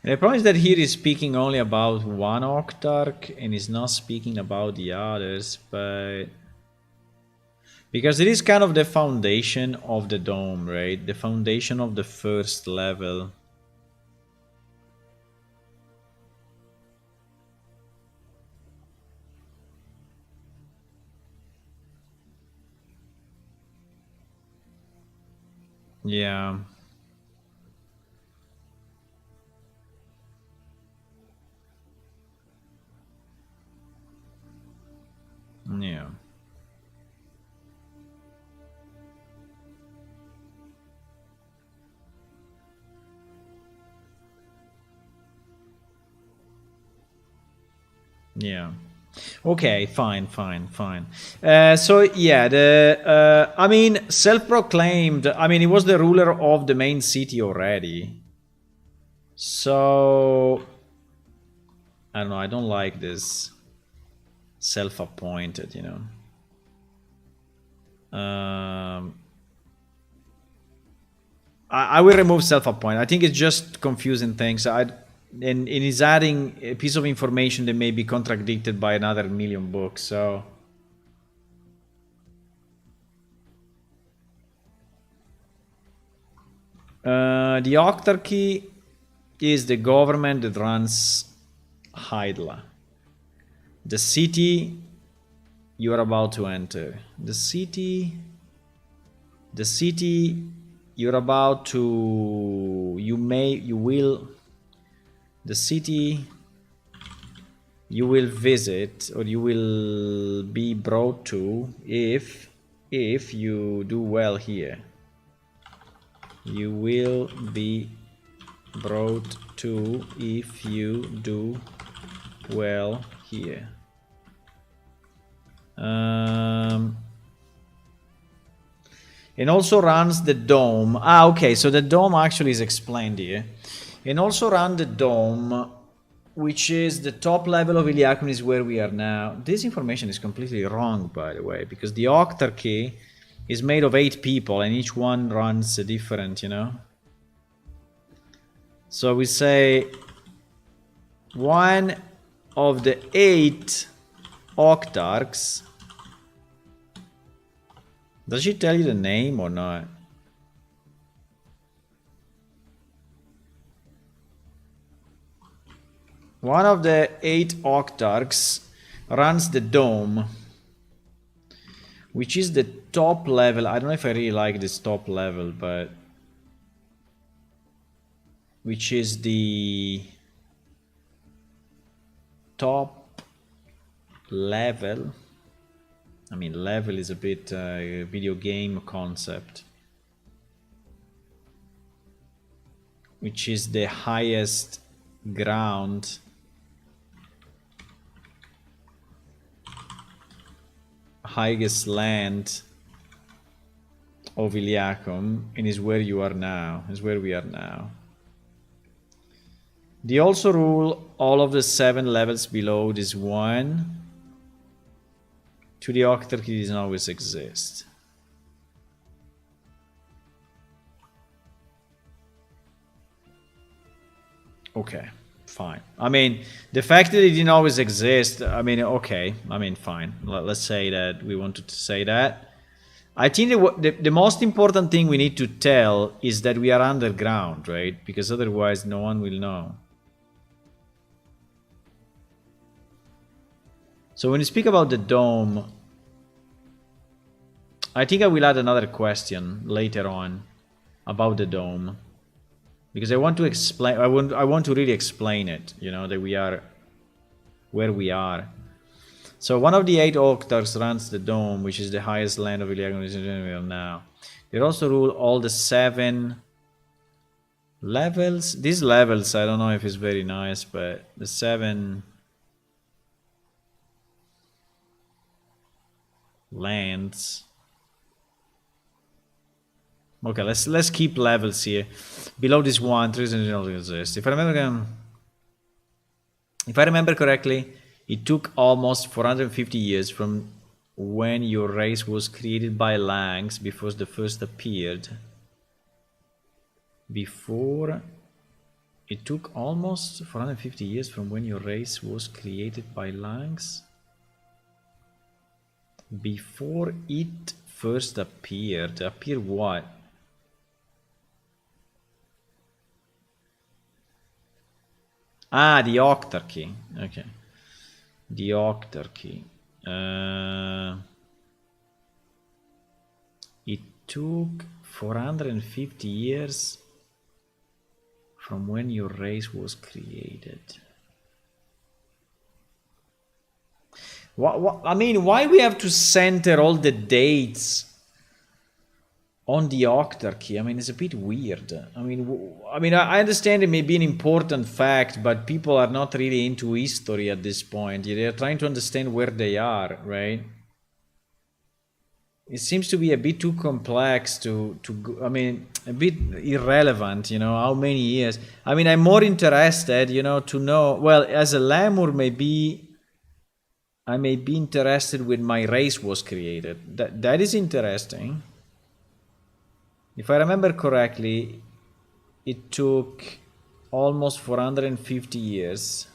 And the problem is that here is speaking only about one Octarch and is not speaking about the others, but because it is kind of the foundation of the dome, right? The foundation of the first level. Yeah. Yeah. Yeah. Okay, fine. So yeah, I mean, self-proclaimed. I mean, he was the ruler of the main city already. So I don't know. I don't like this self-appointed, you know. I will remove self-appointed. I think it's just confusing things. And it's adding a piece of information that may be contradicted by another million books. So the Octarchy is the government that runs Hydla. The city you are about to enter. The city you're about to... The city you will visit, or you will be brought to if you do well here. You will be brought to if you do well here. And also runs the dome. Ah, okay, so the dome actually is explained here. And also run the dome, which is the top level of Iliacum, is where we are now. This information is completely wrong, by the way, because the Octarchy is made of 8 people and each one runs a different, you know. So we say one of the 8 Octarchs. Does she tell you the name or not? One of the 8 Octarchs runs the dome, which is the top level. I don't know if I really like this top level, but which is the top level. I mean, level is a bit a video game concept, which is the highest ground highest land of Iliacum, and is where you are now, is where we are now. They also rule all of the 7 levels below this one. To the Octarchy doesn't always exist. Okay, fine. I mean, the fact that it didn't always exist, I mean, okay. I mean, fine. Let's say that we wanted to say that. I think the most important thing we need to tell is that we are underground, right? Because otherwise no one will know. So when you speak about the dome, I think I will add another question later on about the dome, because I want to explain. I want to really explain it. You know, that we are where we are. So one of the 8 Octarchs runs the dome, which is the highest land of Iliacum now. They also rule all the 7 levels. These levels, I don't know if it's very nice, but the 7 lands. Okay, let's keep levels here. Below this one, there doesn't exist. If I remember correctly, it took almost 450 years from when your race was created by Langs before the first appeared. It took almost 450 years from when your race was created by Langs before it first appeared. Appear what? Ah, the Octarchy. Okay. The Octarchy. It took 450 years from when your race was created. I mean, why we have to center all the dates on the Octarchy? I mean, it's a bit weird. I mean, I understand it may be an important fact, but people are not really into history at this point. They're trying to understand where they are, right? It seems to be a bit too complex to I mean, a bit irrelevant, you know, how many years. I mean, I'm more interested, you know, to know, well, as a lemur, maybe I may be interested when my race was created. That is interesting. If I remember correctly, it took almost 450 years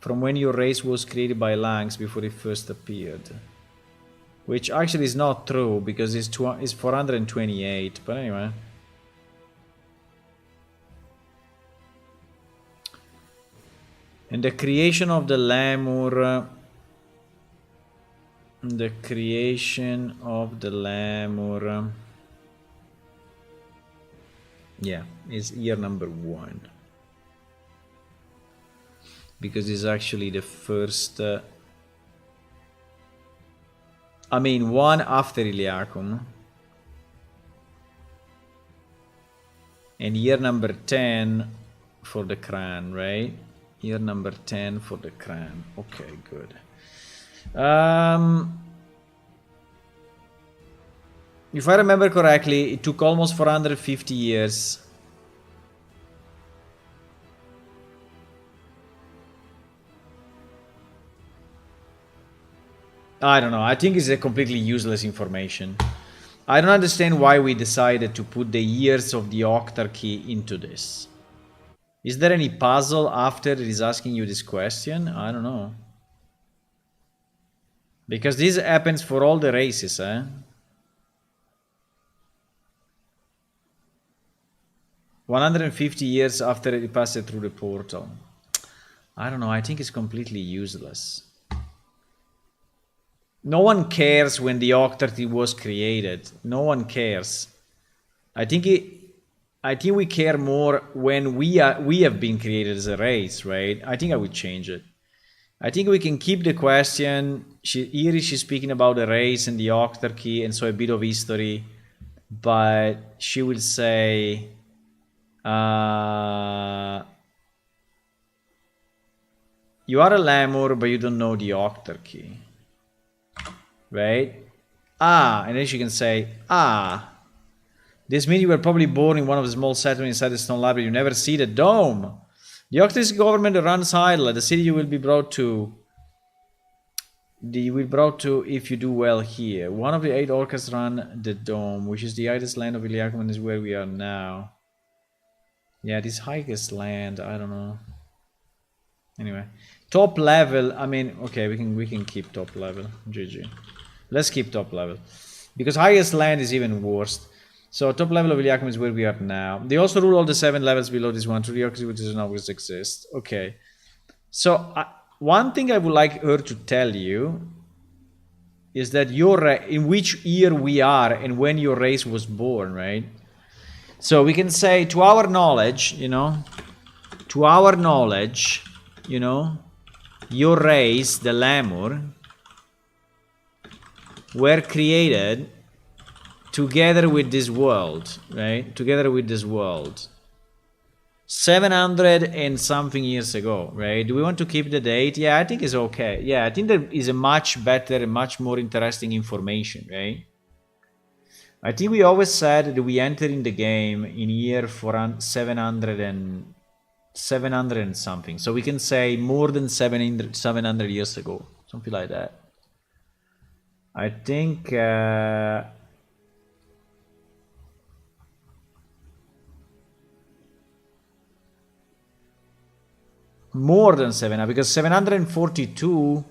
from when your race was created by Langs before it first appeared. Which actually is not true, because it's 428, but anyway. And the creation of the lemur... The creation of the lemur... yeah, is year number 1. Because it's actually the first I mean, one after Iliacum. And year number 10 for the Kran, right? Year number 10 for the Kran. Okay, good. If I remember correctly, it took almost 450 years. I don't know. I think it's a completely useless information. I don't understand why we decided to put the years of the Octarchy into this. Is there any puzzle after it is asking you this question? I don't know. Because this happens for all the races, eh? . 150 years after it passed through the portal. I don't know, I think it's completely useless. No one cares when the Octarchy was created. No one cares. I think we care more when we have been created as a race, right? I think I would change it. I think we can keep the question. Here she's speaking about the race and the Octarchy, and so a bit of history. But she will say, you are a Lemur, but you don't know the Octarchy. Right? And then she can say, this means you were probably born in one of the small settlements inside the stone library. You never see the dome. The Octarchy government runs idle. The city you will be brought to. You will brought to if you do well here. One of the 8 orcas run the dome, which is the highest land of Iliacum, and is where we are now. Yeah, this highest land, I don't know. Anyway, top level. I mean, okay, we can keep top level. GG. Let's keep top level, because highest land is even worse. So top level of Iliacum is where we are now. They also rule all the 7 levels below this one. 3 orcs which does not exist. Okay. So one thing I would like her to tell you is that in which year we are and when your race was born, right? So we can say, to our knowledge, your race, the Lemur, were created together with this world, right? Together with this world. 700 and something years ago, right? Do we want to keep the date? Yeah, I think it's okay. Yeah, I think there is a much better and much more interesting information, right? I think we always said that we entered in the game in year 700 and something. So we can say more than 700 years ago, something like that. I think more than 700, because 742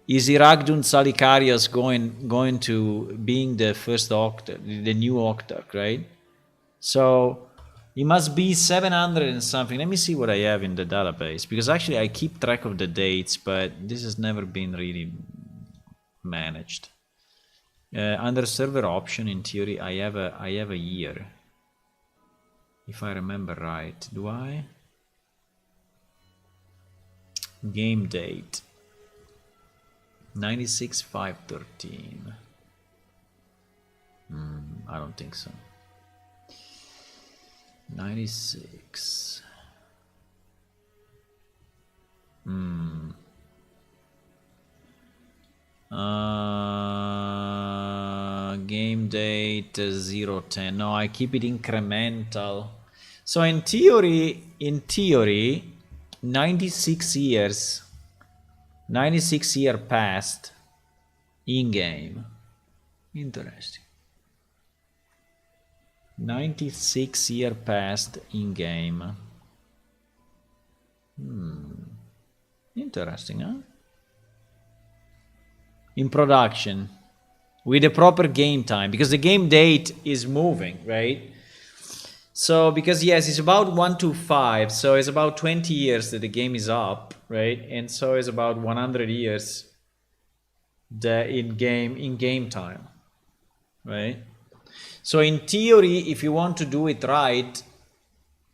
is Iragdun Salicarius going to being the first Octarch, the new Octarch, right? So it must be 700 and something. Let me see what I have in the database, because actually I keep track of the dates, but this has never been really managed. Under server option, in theory, I have a year, if I remember right. Do I? Game date 96/5/13. I don't think so. 96. Game date 010. No, I keep it incremental. So in theory, 96 years passed in game. Interesting. 96 years passed in game. Interesting, huh? In production, with the proper game time, because the game date is moving, right? So, because yes, it's about 125, so it's about 20 years that the game is up, right? And so it's about 100 years in game time, right? So in theory, if you want to do it right,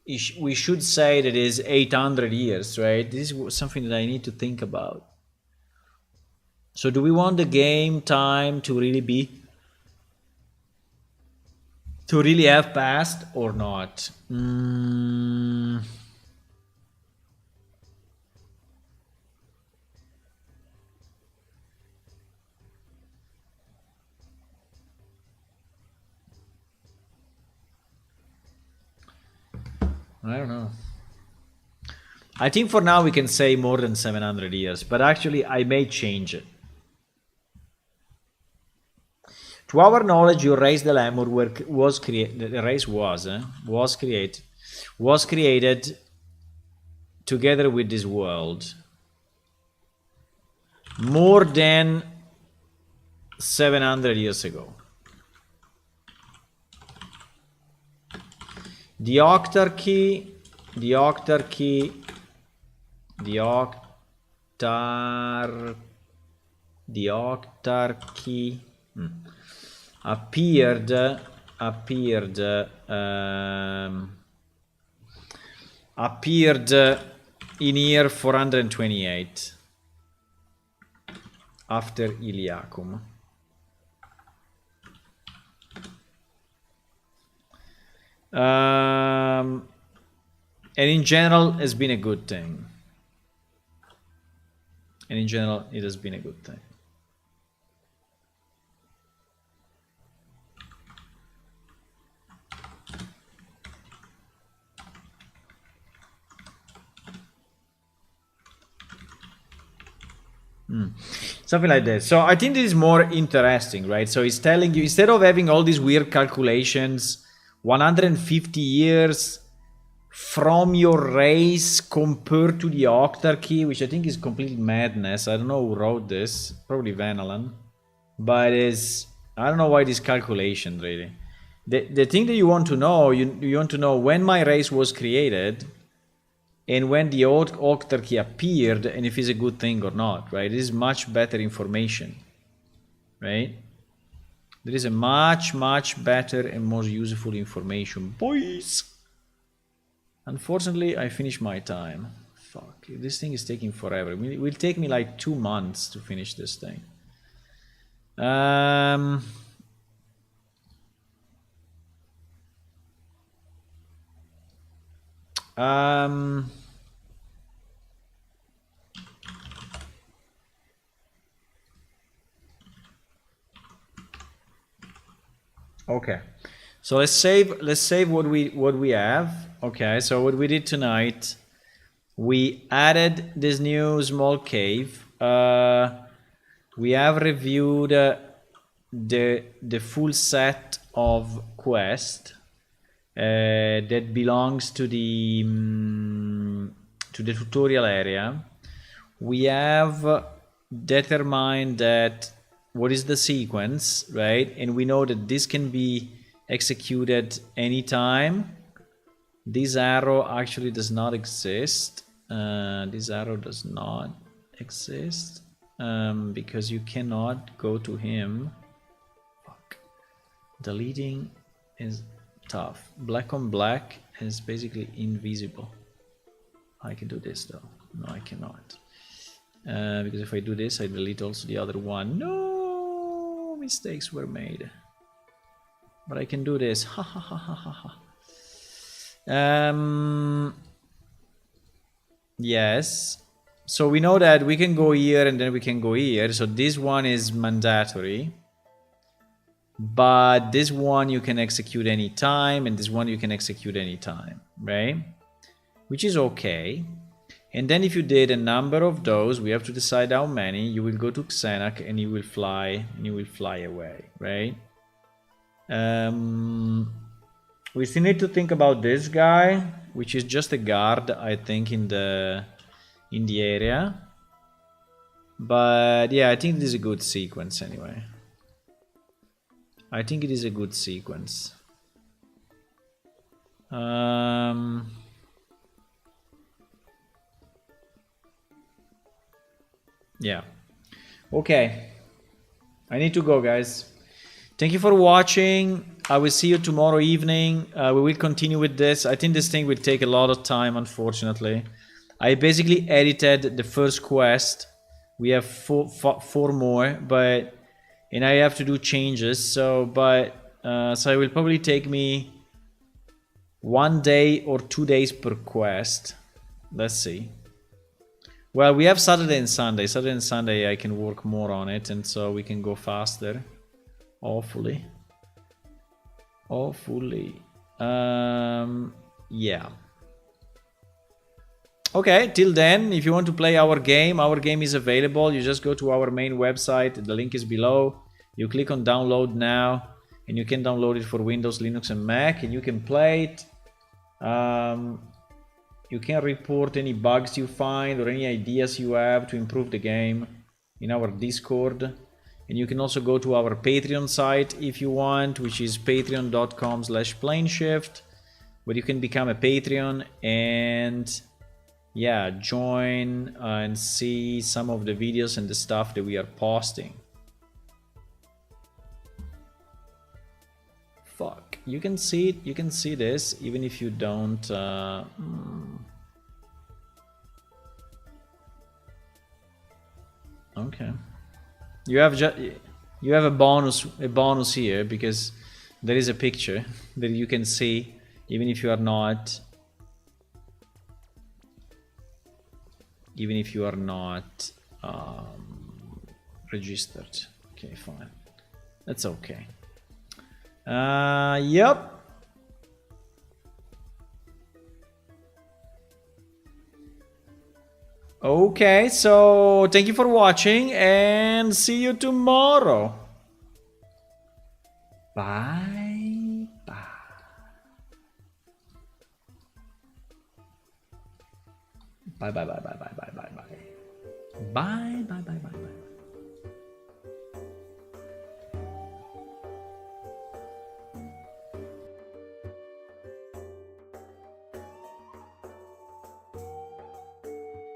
we should say that it is 800 years, right? This is something that I need to think about. So do we want the game time to really have passed or not? I don't know. I think for now we can say more than 700 years, but actually I may change it. To our knowledge, your race, the Lemur, was created. The race was created together with this world more than 700 years ago. The Octarchy. Appeared in year 428 after Iliacum. And in general, it's been a good thing. And in general, it has been a good thing. Something like that. So I think this is more interesting, right? So it's telling you, instead of having all these weird calculations, 150 years from your race compared to the Octarchy, which I think is complete madness. I don't know who wrote this, probably Van Allen. But I don't know why this calculation, really. The thing that you want to know, you want to know when my race was created and when the Octarchy appeared, and if it's a good thing or not, right? This is much better information, right? There is a much better and more useful information, boys. Unfortunately, I finished my time. Fuck, this thing is taking forever. It will take me like 2 months to finish this thing. Okay, so let's save what we have. Okay, so what we did tonight, we added this new small cave. We have reviewed the full set of quest that belongs to the tutorial area. We have determined that what is the sequence, right? And we know that this can be executed anytime. This arrow actually does not exist. This arrow does not exist because you cannot go to him. Fuck. Deleting is tough. Black on black is basically invisible. I can do this though. No, I cannot. Because if I do this, I delete also the other one. No, mistakes were made. But I can do this. Ha ha ha ha ha ha. Yes. So we know that we can go here and then we can go here. So this one is mandatory. But this one you can execute anytime, and this one you can execute anytime, right? Which is okay. And then if you did a number of those, we have to decide how many. You will go to Xenac and you will fly away, right? We still need to think about this guy, which is just a guard, I think, in the area. But yeah, I think this is a good sequence anyway. I think it is a good sequence. Yeah. Okay. I need to go, guys. Thank you for watching. I will see you tomorrow evening. We will continue with this. I think this thing will take a lot of time, unfortunately. I basically edited the first quest We have four more, but and I have to do changes. So, so it will probably take me 1 day or 2 days per quest. Let's see. Well, we have Saturday and Sunday. Saturday and Sunday I can work more on it, and so we can go faster. Hopefully. Hopefully. Yeah. Okay, till then, if you want to play our game is available. You just go to our main website. The link is below. You click on download now, and you can download it for Windows, Linux, and Mac, and you can play it. You can report any bugs you find or any ideas you have to improve the game in our Discord. And you can also go to our Patreon site if you want, which is patreon.com/planeshift, where you can become a Patreon and yeah, join and see some of the videos and the stuff that we are posting. Fuck, you can see it, you can see this even if you don't okay, you have a bonus here because there is a picture that you can see even if you are not registered. Okay, fine, that's okay. Yep. Okay, so thank you for watching and see you tomorrow. Bye. Bye. Bye.